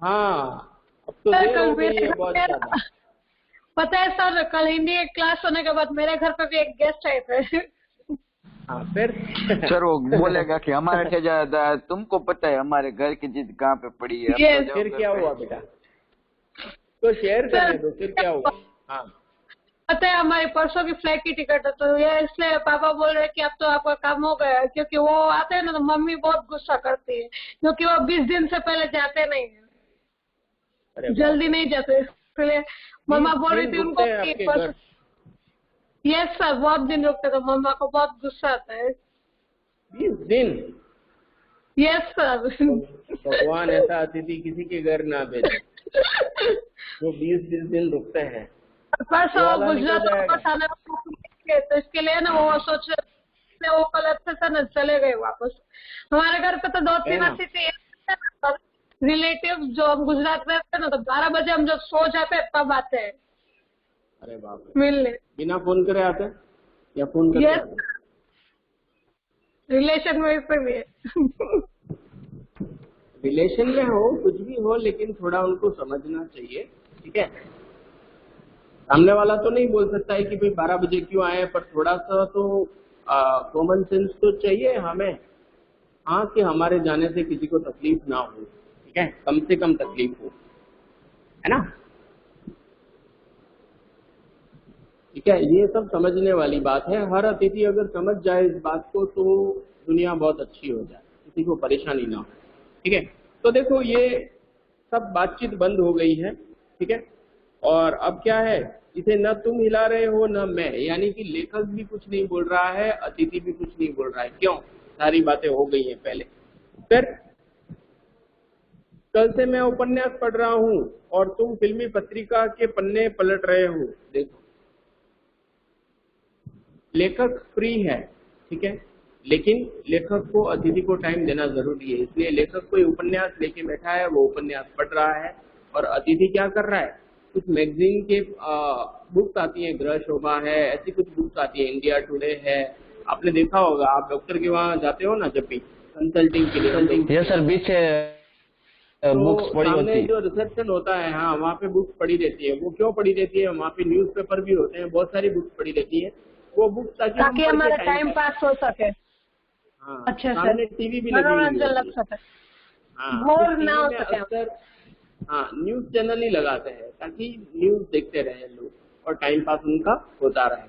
हाँ, अब तो देर हो गई है बहुत ज्यादा। पता है सर, कल हिंदी एक क्लास होने के बाद मेरे घर पे भी एक गेस्ट आए थे। हाँ, फिर सर वो बोलेगा कि हमारे से ज्यादा तुमको पता है हमारे घर की चीज कहाँ पे पड़ी है। Yes. फिर क्या हुआ बेटा? तो शेयर करने दो, फिर क्या हुआ? हाँ, पता है हमारी परसों की फ्लाइट की टिकट है, तो ये इसलिए पापा बोल रहे हैं कि अब तो आपका काम हो गया है, क्योंकि वो आते हैं ना तो मम्मी बहुत गुस्सा करती है, क्योंकि वो 20 दिन से पहले जाते नहीं है, जल्दी नहीं जाते। इसलिए मम्मा बोल रही 20 थी दिन उनको रुकते हैं कि आपके परसों। घर? यस सर, बहुत दिन रुकते तो मम्मा को बहुत गुस्सा आता है। 20 दिन? Yes sir. भगवान ऐसा अतिथि किसी के घर ना भेजे जो 20 दिन रुकते हैं। परसों वाला निकल गुजरात जाएगा। वापस आने वाले थे, तो इसके लिए ना वो सोच रहे वो कल अच्छे से ना चले गए वापस। हमारे घर पे तो 2-3 है ना? अतिथि रिलेटिव जो हम गुजरात में रहते हैं ना, तो 12 बजे हम जब सो जाते हैं तब आते हैं अरे बाप रे, मिलने। बिना फोन करे आते हैं या फोन करके यस, आते हैं? रिलेशन में इसलिए। रिलेशन में हो कुछ भी हो, लेकिन थोड़ा उनको समझना चाहिए, ठीक है? सामने वाला तो नहीं बोल सकता है कि भाई 12 बजे क्यों आए, पर थोड़ा सा तो कॉमन सेंस तो चाहिए हमें। हाँ, कि हमारे जाने से किसी को तकलीफ ना हो, ठीक है, कम से कम तकलीफ हो, है ना? ठीक है, ये सब समझने वाली बात है। हर अतिथि अगर समझ जाए इस बात को तो दुनिया बहुत अच्छी हो जाए, किसी को परेशानी ना हो, ठीक है? तो देखो, ये सब बातचीत बंद हो गई है, ठीक है? और अब क्या है, इसे न तुम हिला रहे हो न मैं, यानी कि लेखक भी कुछ नहीं बोल रहा है, अतिथि भी कुछ नहीं बोल रहा है। क्यों? सारी बातें हो गई हैं पहले। फिर कल से मैं उपन्यास पढ़ रहा हूं और तुम फिल्मी पत्रिका के पन्ने पलट रहे हो। देखो, लेखक फ्री है, ठीक है, लेकिन लेखक को अतिथि को टाइम देना जरूरी है। इसलिए लेखक कोई उपन्यास लेके बैठा है, वो उपन्यास पढ़ रहा है, और अतिथि क्या कर रहा है, कुछ मैगजीन के बुक्स आती हैं, गृह शोभा है, ऐसी कुछ बुक्स आती है, इंडिया टुडे है, आपने देखा होगा, आप डॉक्टर के वहाँ जाते हो ना जब भी कंसल्टिंग के लिए। यस सर, बीच बुक्स तो पड़ी सामने होती जो रिसेप्शन होता है, हाँ, वहाँ पे बुक्स पड़ी रहती है। वो क्यों पड़ी रहती है? वहाँ पे न्यूज़पेपर भी होते हैं, बहुत सारी बुक्स पड़ी रहती है। वो बुक्स ताकि हमारा टाइम पास हो सके। हाँ, अच्छा सर, सामने टीवी भी लगी हुई मनोरंजन होती लग है। सके, हाँ, बोर तो ना टीवी हो में सके। अक्सर न्यूज चैनल ही लगाते हैं ताकि न्यूज देखते रहे लोग और टाइम पास उनका होता रहे।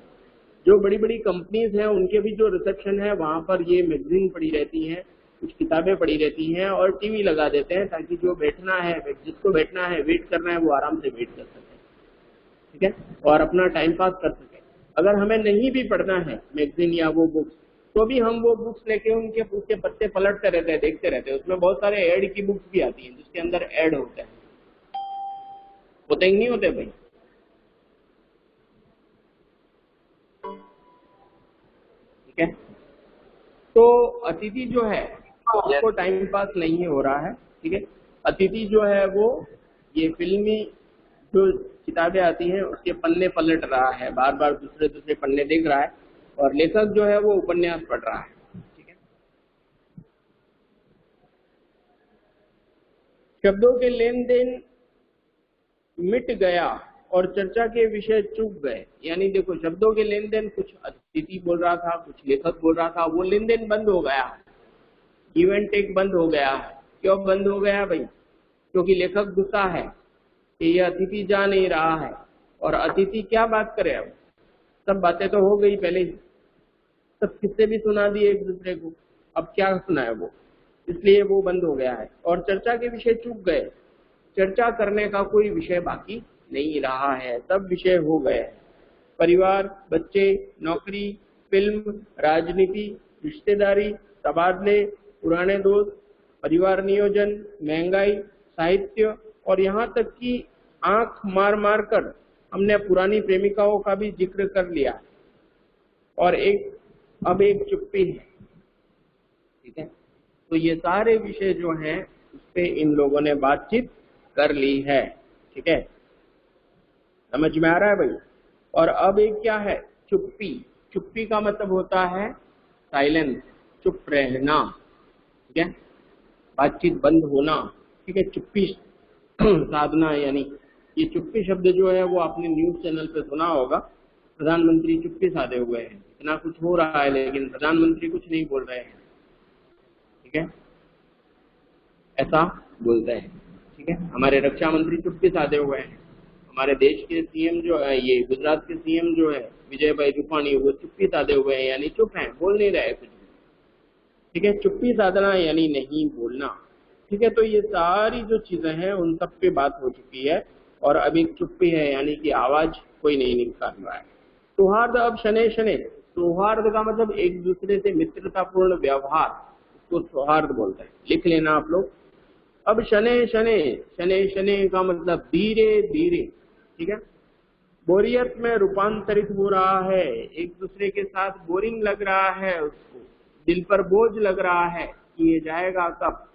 जो बड़ी बड़ी कंपनीज हैं उनके भी जो रिसेप्शन है वहाँ पर ये मैगजीन पड़ी रहती हैं, कुछ किताबें पड़ी रहती हैं, और टीवी लगा देते हैं ताकि जो बैठना है, जिसको बैठना है, वेट करना है, वो आराम से वेट कर सके, ठीक है, और अपना टाइम पास कर सके। अगर हमें नहीं भी पढ़ना है मैगजीन या वो बुक्स, तो भी हम वो बुक्स लेके उसके पत्ते पलटते रहते हैं, देखते रहते हैं। उसमें बहुत सारे एड की बुक्स भी आती हैं जिसके अंदर एड होते हैं, होते ही नहीं होते भाई? ठीक है, तो अतिथि जो है उसको टाइम पास नहीं हो रहा है, ठीक है। अतिथि जो है वो ये फिल्मी जो किताबें आती हैं उसके पन्ने पलट रहा है, बार बार दूसरे दूसरे पन्ने देख रहा है, और लेखक जो है वो उपन्यास पढ़ रहा है, ठीक है। शब्दों के लेन देन मिट गया और चर्चा के विषय चूक गए। यानी देखो, शब्दों के लेन देन, कुछ अतिथि बोल रहा था, कुछ लेखक बोल रहा था, वो लेन देन बंद हो गया, इवेंट एक बंद हो गया। क्यों बंद हो गया भाई? क्योंकि लेखक गुस्सा है कि यह अतिथि जा नहीं रहा है, और अतिथि क्या बात करे? अब सब बातें तो हो गई पहले ही, सब किस्से भी सुना दिए एक दूसरे को, अब क्या सुनाए वो, इसलिए वो बंद हो गया है। और चर्चा के विषय चूक गए, चर्चा करने का कोई विषय बाकी नहीं रहा है, सब विषय हो गए हैं। परिवार, बच्चे, नौकरी, फिल्म, राजनीति, रिश्तेदारी, तबादले, पुराने दोस्त, परिवार नियोजन, महंगाई, साहित्य, और यहाँ तक कि आंख मार मार कर हमने पुरानी प्रेमिकाओं का भी जिक्र कर लिया, और अब एक चुप्पी है, ठीक है। तो ये सारे विषय जो हैं उस पे इन लोगों ने बातचीत कर ली है, ठीक है, समझ में आ रहा है भाई? और अब एक क्या है? चुप्पी। चुप्पी का मतलब होता है साइलेंस, चुप रहना, ठीक है, बातचीत बंद होना, ठीक है, चुप्पी साधना। यानी ये चुप्पी शब्द जो है वो आपने न्यूज चैनल पे सुना होगा, प्रधानमंत्री चुप्पी साधे हुए हैं, इतना कुछ हो रहा है लेकिन प्रधानमंत्री कुछ नहीं बोल रहे हैं, ठीक है, ऐसा बोलते हैं, ठीक है। हमारे रक्षा मंत्री चुप्पी साधे हुए हैं, हमारे देश के सीएम जो है, ये गुजरात के सीएम जो है विजय भाई रूपाणी, वो चुप्पी साधे हुए हैं, यानी चुप हैं, बोल नहीं रहे कुछ भी, ठीक है। चुप्पी साधना यानी नहीं बोलना, ठीक है। तो ये सारी जो चीजें हैं उन सब पे बात हो चुकी है। और अभी चुप्पी है, यानी कि आवाज कोई नहीं निकाल रहा है। सौहार्द, अब शनै शनै, सौहार्द का मतलब एक दूसरे से मित्रतापूर्ण व्यवहार, उसको सौहार्द बोलते हैं, लिख लेना आप लोग। अब शनै शनै, शनै शनै का मतलब धीरे धीरे, ठीक है। बोरियत में रूपांतरित हो रहा है, एक दूसरे के साथ बोरिंग लग रहा है, उसको दिल पर बोझ लग रहा है कि ये जाएगा कब,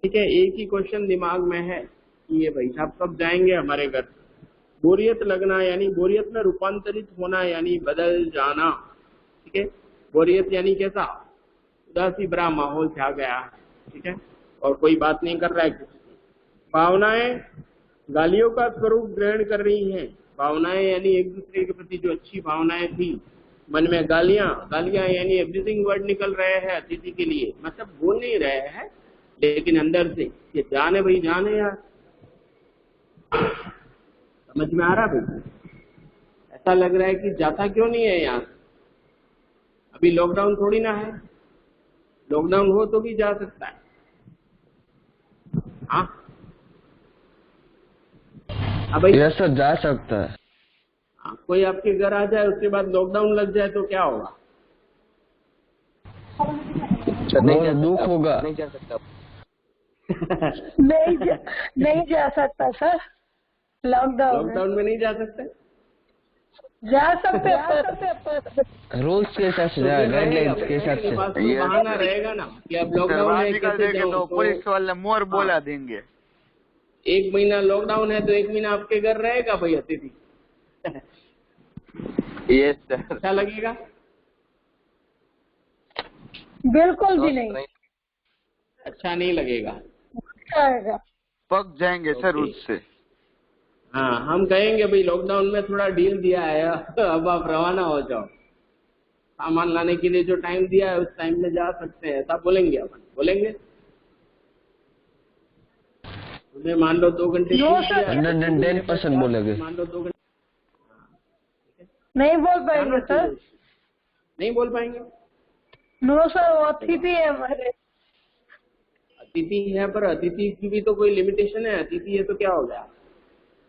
ठीक है। एक ही क्वेश्चन दिमाग में है कि ये भाई साहब कब जाएंगे हमारे घर। बोरियत लगना यानी बोरियत में रूपांतरित होना यानी बदल जाना, ठीक है। बोरियत यानी कैसा, उदासी भरा माहौल छा गया है, ठीक है, और कोई बात नहीं कर रहा है किसी की। भावनाएं गालियों का स्वरूप ग्रहण कर रही हैं। भावनाएं यानी एक दूसरे के प्रति जो अच्छी भावनाएं थी, मन में गालियां, गालियां यानी एब्यूजिंग वर्ड निकल रहे हैं अतिथि के लिए, मतलब बोल नहीं रहे हैं लेकिन अंदर से कि जाने भाई जाने यार। समझ में आ रहा भाई? ऐसा लग रहा है कि जाता क्यों नहीं है यहाँ। अभी लॉकडाउन थोड़ी ना है, लॉकडाउन हो तो भी जा सकता है। हाँ भाई, यस सर, जा सकता है। कोई आपके घर आ जाए उसके बाद लॉकडाउन लग जाए तो क्या होगा? बहुत दुख होगा। नहीं जा सकता। नहीं जा सकता सर, लॉकडाउन में नहीं जा सकते। जा सकते रूल्स के हिसाब से, गाइडलाइंस के हिसाब से। बहाना रहेगा ना कि अब लॉकडाउन है, कैसे जाऊं, तो पुलिस वाले मोर बोला देंगे। एक महीना लॉकडाउन है तो एक महीना आपके घर रहेगा भाई अतिथि। Yes sir. अच्छा लगेगा? बिल्कुल भी नहीं अच्छा नहीं लगेगा। पक जाएंगे सर उससे। हाँ, हम कहेंगे भाई लॉकडाउन में थोड़ा डील दिया है, अब आप रवाना हो जाओ, सामान लाने के लिए जो टाइम दिया है उस टाइम में जा सकते हैं, ऐसा बोलेंगे अपन, बोलेंगे। तुम्हें मान लो 2 घंटे 110% बोलेंगे। मान लो 2 घंटे नहीं बोल पाएंगे सर, नहीं बोल पाएंगे। नो सर, वो अतिथि है हमारे। अतिथि है पर अतिथि की भी तो कोई लिमिटेशन है। अतिथि है तो क्या हो गया,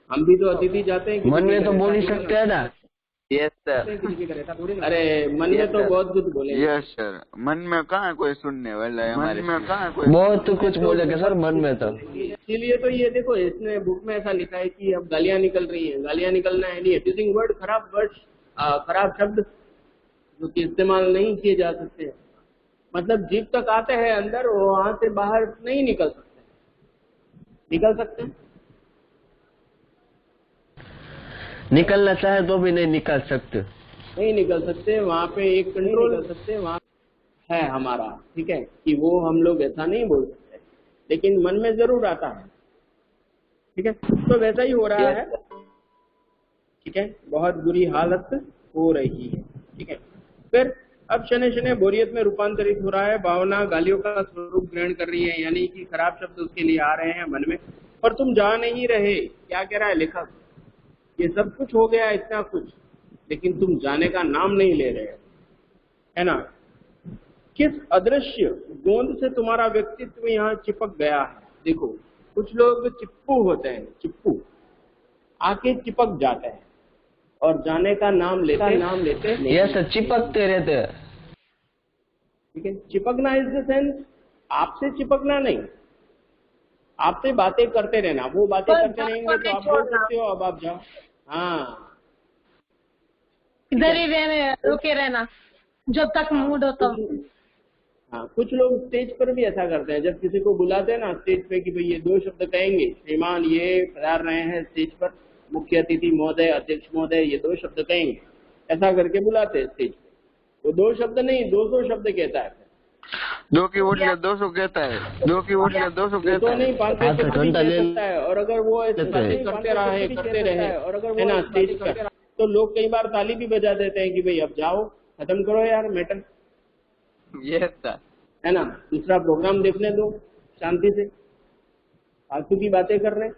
हम भी तो अतिथि जाते हैं। मन में तो बोल ही सकते हैं ना। Yes sir. अरे मन में तो बहुत कुछ बोले। यस सर, मन में कहाँ कोई सुनने वाला है, हमारे में कहाँ कोई। बहुत कुछ बोलेंगे सर मन में तो। इसीलिए तो ये देखो, इसने बुक में ऐसा लिखा है कि अब गालियां निकल रही हैं। गालियां निकलना है नहीं, एब्यूजिंग वर्ड, खराब शब्द जो कि इस्तेमाल नहीं किए जा सकते, मतलब जीभ तक आते हैं अंदर, वो वहां से बाहर नहीं निकल सकते। निकल सकते हैं, निकलना चाहे तो भी नहीं निकल सकते, नहीं निकल सकते। वहाँ पे एक कंट्रोल कर सकते हैं, वहाँ है हमारा, ठीक है, कि वो हम लोग ऐसा नहीं बोल सकते, लेकिन मन में जरूर आता है, ठीक है। तो वैसा ही हो रहा है, ठीक है, बहुत बुरी हालत हो रही है, ठीक है। फिर अब शनै शनै बोरियत में रूपांतरित हो रहा है। भावना गालियों का स्वरूप ग्रहण कर रही है, यानी कि खराब शब्द उसके लिए आ रहे हैं मन में, पर तुम जा नहीं रहे। क्या कह रहा है लेखक? ये सब कुछ हो गया, इतना कुछ, लेकिन तुम जाने का नाम नहीं ले रहे, है ना। किस अदृश्य गोंद से तुम्हारा व्यक्तित्व यहाँ चिपक गया है। देखो, कुछ लोग चिप्पू होते हैं, चिप्पू आके चिपक जाते हैं और जाने का नाम लेते नहीं। ये सर चिपकते रहते हैं, ठीक है। चिपकना इज द सेंस आपसे चिपकना नहीं, आपसे बातें करते रहना। वो बातें करते रहेंगे तो आप बोल सकते हो अब आप जाओ। हाँ, इधर ही रहने, रुके रहना जब तक मूड हो तब। हाँ, कुछ लोग स्टेज पर भी ऐसा करते हैं, जब किसी को बुलाते हैं ना स्टेज पे कि भाई ये 2 शब्द कहेंगे, श्रीमान ये पधार रहे हैं स्टेज पर, मुख्य अतिथि महोदय, अध्यक्ष महोदय, ये 2 शब्द कहेंगे, ऐसा करके बुलाते हैं स्टेज पे। वो 2 शब्द नहीं, 200 शब्द कहता है। 2 की उठले 200 कहता है, 2 की उठले 200 कहता है, नहीं 500 घंटा ले सकता है। और अगर वो करते रहे और अगर है ना स्टेज पर, तो लोग कई बार ताली भी बजा देते हैं कि भाई अब जाओ, खत्म करो यार मैटर, यस सर, है ना, दूसरा प्रोग्राम देखने दो शांति से, फालतू की बातें कर रहे हैं।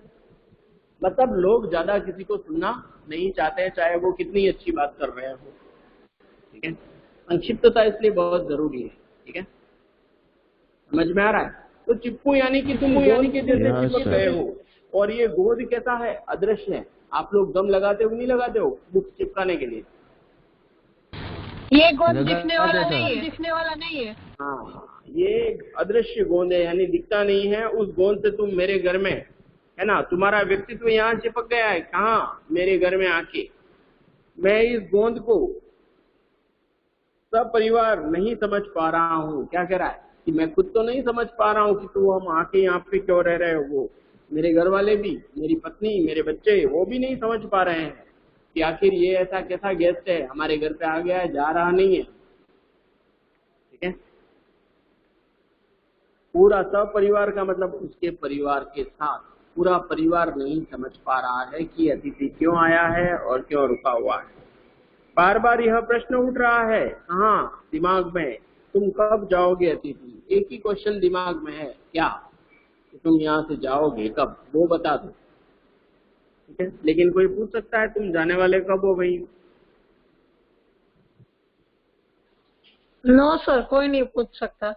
मतलब लोग ज्यादा किसी को सुनना नहीं चाहते हैं, चाहे वो कितनी अच्छी बात कर रहे हो, ठीक है। संक्षिप्तता इसलिए बहुत जरूरी है, ठीक है, समझ में आ रहा है। तो चिप्पू यानी कि तुम यानी कि जैसे चिपक गए हो, और ये गोंद कैसा है? अदृश्य है। आप लोग गम लगाते हो नहीं लगाते हो बुक्स चिपकाने के लिए? ये गोंद लगा दिखने वाला देता नहीं है। है, दिखने वाला नहीं है। हाँ, ये अदृश्य गोंद है, यानी दिखता नहीं है। उस गोंद से तुम मेरे घर में, है ना, तुम्हारा व्यक्तित्व यहाँ चिपक गया है। कहाँ? मेरे घर में आके। मैं इस गोंद को सब परिवार नहीं समझ पा रहा हूँ। क्या कह रहा है कि मैं खुद तो नहीं समझ पा रहा हूँ कि तुम हम आके यहाँ पे क्यों रह रहे हो। वो मेरे घर वाले भी, मेरी पत्नी, मेरे बच्चे, वो भी नहीं समझ पा रहे हैं कि आखिर ये ऐसा कैसा गेस्ट है, हमारे घर पे आ गया है, जा रहा नहीं है। ठीक है, पूरा सब परिवार का मतलब उसके परिवार के साथ पूरा परिवार नहीं समझ पा रहा है कि अतिथि क्यों आया है और क्यों रुका हुआ है। बार बार यह प्रश्न उठ रहा है कहाँ? दिमाग में। तुम कब जाओगे अतिथि? एक ही क्वेश्चन दिमाग में है, क्या? कि तुम यहाँ से जाओगे कब, वो बता दो। ठीक है, लेकिन कोई पूछ सकता है तुम जाने वाले कब हो भाई? नो सर, कोई नहीं पूछ सकता।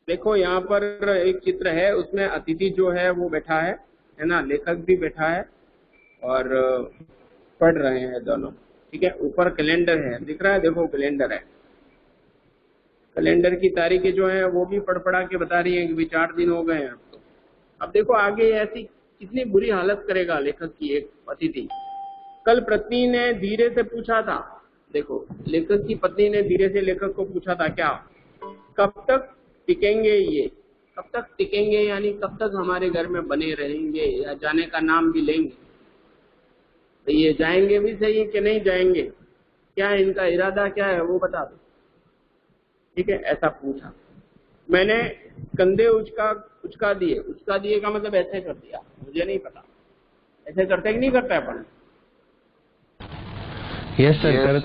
देखो यहाँ पर एक चित्र है, उसमें अतिथि जो है वो बैठा है ना, लेखक भी बैठा है और पढ़ रहे हैं दोनों। ठीक है, ऊपर कैलेंडर है, दिख रहा है, देखो कैलेंडर है। कैलेंडर की तारीखें जो है वो भी पढ़ के बता रही है कि भाई 4 दिन हो गए हैं अब तो। अब देखो आगे ऐसी कितनी बुरी हालत करेगा लेखक की एक अतिथि। कल पत्नी ने धीरे से पूछा था, देखो लेखक की पत्नी ने धीरे से लेखक को पूछा था, क्या कब तक टिकेंगे ये? कब तक टिकेंगे यानी कब तक हमारे घर में बने रहेंगे या जाने का नाम भी लेंगे? तो ये जाएंगे भी सही कि नहीं जाएंगे? क्या इनका इरादा क्या है वो बता दो। ठीक है, ऐसा पूछा। मैंने कंधे उचका दिए का मतलब ऐसे कर दिया, मुझे नहीं पता ऐसे करते कि नहीं करता है अपन? यस सर,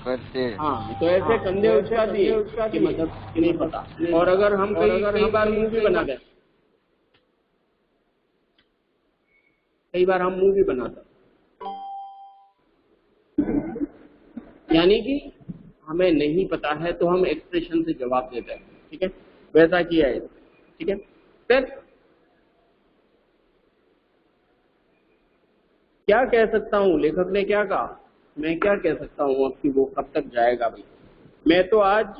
करते हैं। हाँ, तो ऐसे कंधे उचका दिए कि मतलब कि नहीं पता। और अगर हम कई बार मुंह भी बना दें, कई बार हम मुंह भी बनाते, यानी कि हमें नहीं पता है तो हम एक्सप्रेशन से जवाब देते हैं। ठीक है, वैसा किया है। ठीक है, फिर क्या कह सकता हूँ? लेखक ने क्या कहा, मैं क्या कह सकता हूँ अब कि वो कब तक जाएगा भाई? मैं तो आज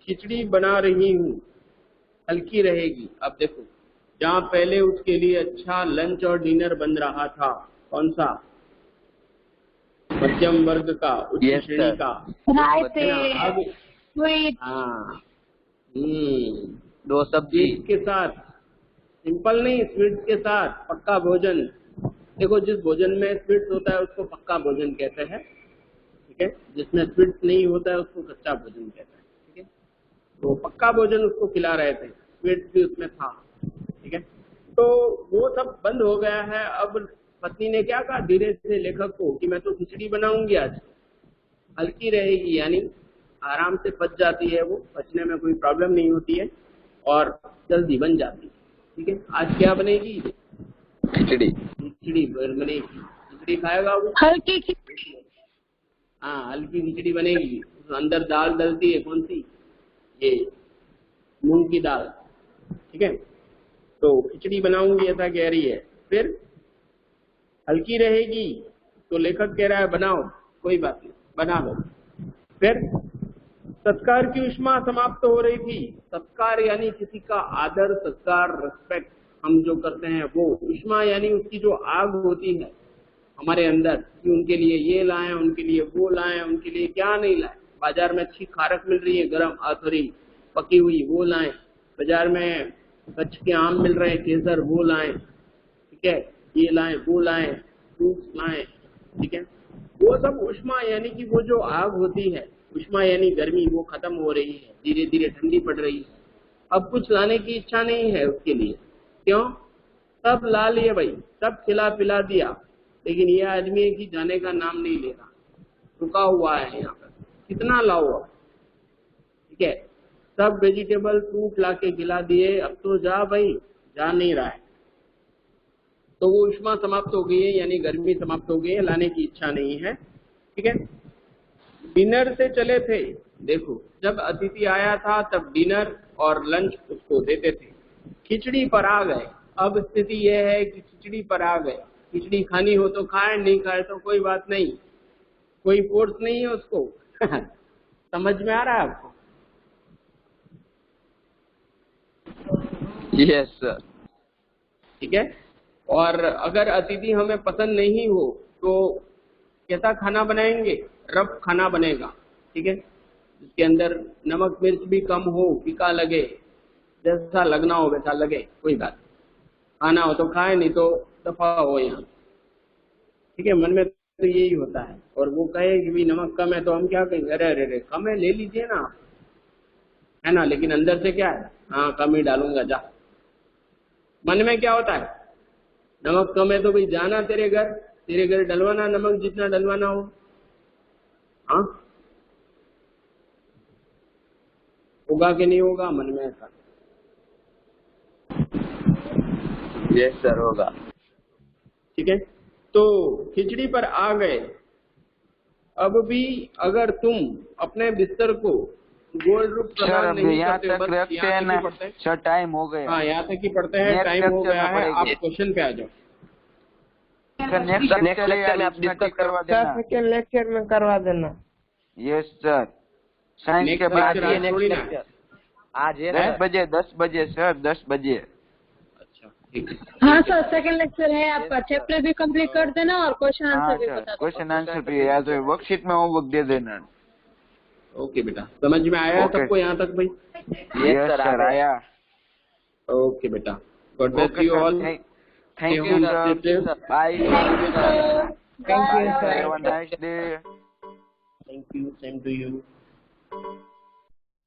खिचड़ी बना रही हूँ, हल्की रहेगी। अब देखो, जहाँ पहले उसके लिए अच्छा लंच और डिनर बन रहा था, कौन सा? मध्यम वर्ग का, उच्च श्रेणी का, अब हाँ, 2 सब्जी के साथ, सिंपल नहीं, स्वीट्स के साथ पक्का भोजन। देखो, जिस भोजन में स्वीट्स होता है उसको पक्का भोजन कहते हैं। ठीक है, जिसमें स्वीट्स नहीं होता है उसको कच्चा भोजन कहते हैं। ठीक है, तो पक्का भोजन उसको खिला रहे थे, स्वीट्स भी उसमें था। ठीक है, तो वो सब बंद हो गया है। अब पत्नी ने क्या कहा धीरे से लेखक को कि मैं तो खिचड़ी बनाऊंगी आज, हल्की रहेगी, यानी आराम से पच जाती है, वो पचने में कोई प्रॉब्लम नहीं होती है और जल्दी बन जाती है। ठीक है, आज क्या बनेगी? खिचड़ी बनेगी। खिचड़ी खाएगा वो, हल्की खिचड़ी। हाँ, हल्की खिचड़ी बनेगी। अंदर दाल डलती है, कौन सी? ये मूंग की दाल। ठीक है, तो खिचड़ी बनाऊंगी ऐसा कह रही है। फिर हल्की रहेगी तो लेखक कह रहा है बनाओ, कोई बात नहीं, बना लो। फिर सत्कार की उष्मा समाप्त हो रही थी। सत्कार यानी किसी का आदर, सत्कार, रिस्पेक्ट हम जो करते हैं वो। उष्मा यानी उसकी जो आग होती है हमारे अंदर कि उनके लिए ये लाएं, उनके लिए वो लाएं, उनके लिए क्या नहीं लाएं। बाजार में अच्छी खारक मिल रही है, गर्म सॉरी पकी हुई, वो लाएं। बाजार में कच्छ के आम मिल रहे हैं, केसर, वो लाएं। ठीक है, ये लाएं, वो लाएं, फ्रूट्स लाएं। ठीक है, वो सब उष्मा यानी कि वो जो आग होती है, उष्मा यानी गर्मी, वो खत्म हो रही है, धीरे धीरे ठंडी पड़ रही है। अब कुछ लाने की इच्छा नहीं है उसके लिए। क्यों? सब ला लिए भाई, सब खिला पिला दिया, लेकिन ये आदमी है कि जाने का नाम नहीं ले रहा, रुका हुआ है यहाँ पर। कितना लाओ अब? ठीक है, सब वेजिटेबल फ्रूट ला के खिला दिए, अब तो जा भाई, जा नहीं रहा है। तो वो उष्मा समाप्त हो गई है, यानी गर्मी समाप्त हो गई है, लाने की इच्छा नहीं है। ठीक है, डिनर से चले थे। देखो, जब अतिथि आया था तब डिनर और लंच उसको देते थे, खिचड़ी पर आ गए। अब स्थिति यह है कि खिचड़ी पर आ गए। खिचड़ी खानी हो तो खाए, नहीं खाए तो कोई बात नहीं, कोई फोर्स नहीं है उसको। समझ में आ रहा है आपको? Yes sir. ठीक है। और अगर अतिथि हमें पसंद नहीं हो तो कैसा खाना बनाएंगे? रफ खाना बनेगा। ठीक है, जिसके अंदर नमक मिर्च भी कम हो, फीका लगे, जैसा लगना हो वैसा लगे, कोई बात नहीं। खाना हो तो खाए, नहीं तो दफा हो यहाँ। ठीक है, मन में तो यही होता है। और वो कहे कि भी नमक कम है तो हम क्या कहेंगे? अरे अरे अरे कम है, ले लीजिए ना आप, है ना। लेकिन अंदर से क्या है? हाँ कम ही डालूंगा जा। मन में क्या होता है? नमक कम है तो भाई जाना तेरे घर डलवाना नमक जितना डलवाना हो। हाँ, होगा कि नहीं होगा मन में ऐसा? यस सर होगा। ठीक है, तो खिचड़ी पर आ गए। अब भी अगर तुम अपने बिस्तर को गोल रूप सर प्रदान अब नहीं यहाँ करते, तक बस रखते यहाँ हैं तक ना ही पढ़ते हैं। सर, टाइम हो गया। हाँ, यहाँ तक ही पढ़ते हैं, Next टाइम हो lecture गया में है। आप पढ़ेंगे। क्वेश्चन पे आ जाओ। सर नेक्स्ट लेक्चर में आप डिस्कस करवा सर देना। सेकेंड लेक्चर में करवा देना। यस सर, साइंस के नेक्स्ट बाद लेक्चर आज थोड़ी ना है। आज है 10 बजे सर, 10 बजे। अच्छा ठीक है। हाँ सर, सेकंड लेक्चर है आपका। चैप्टर भी कंप्लीट कर देना और क्वेश्चन हाँ आंसर भी सर, बता देना। क्वेश्चन आंसर भी या तो वर्कशीट में होमवर्क दे देना। ओके बेटा, समझ में आया ओके। सबको यहाँ तक भाई? यस सर आया। ओके बेटा, God bless you all. Thank you sir, bye. Thank you, sir. Have a nice day. Thank you, same to you.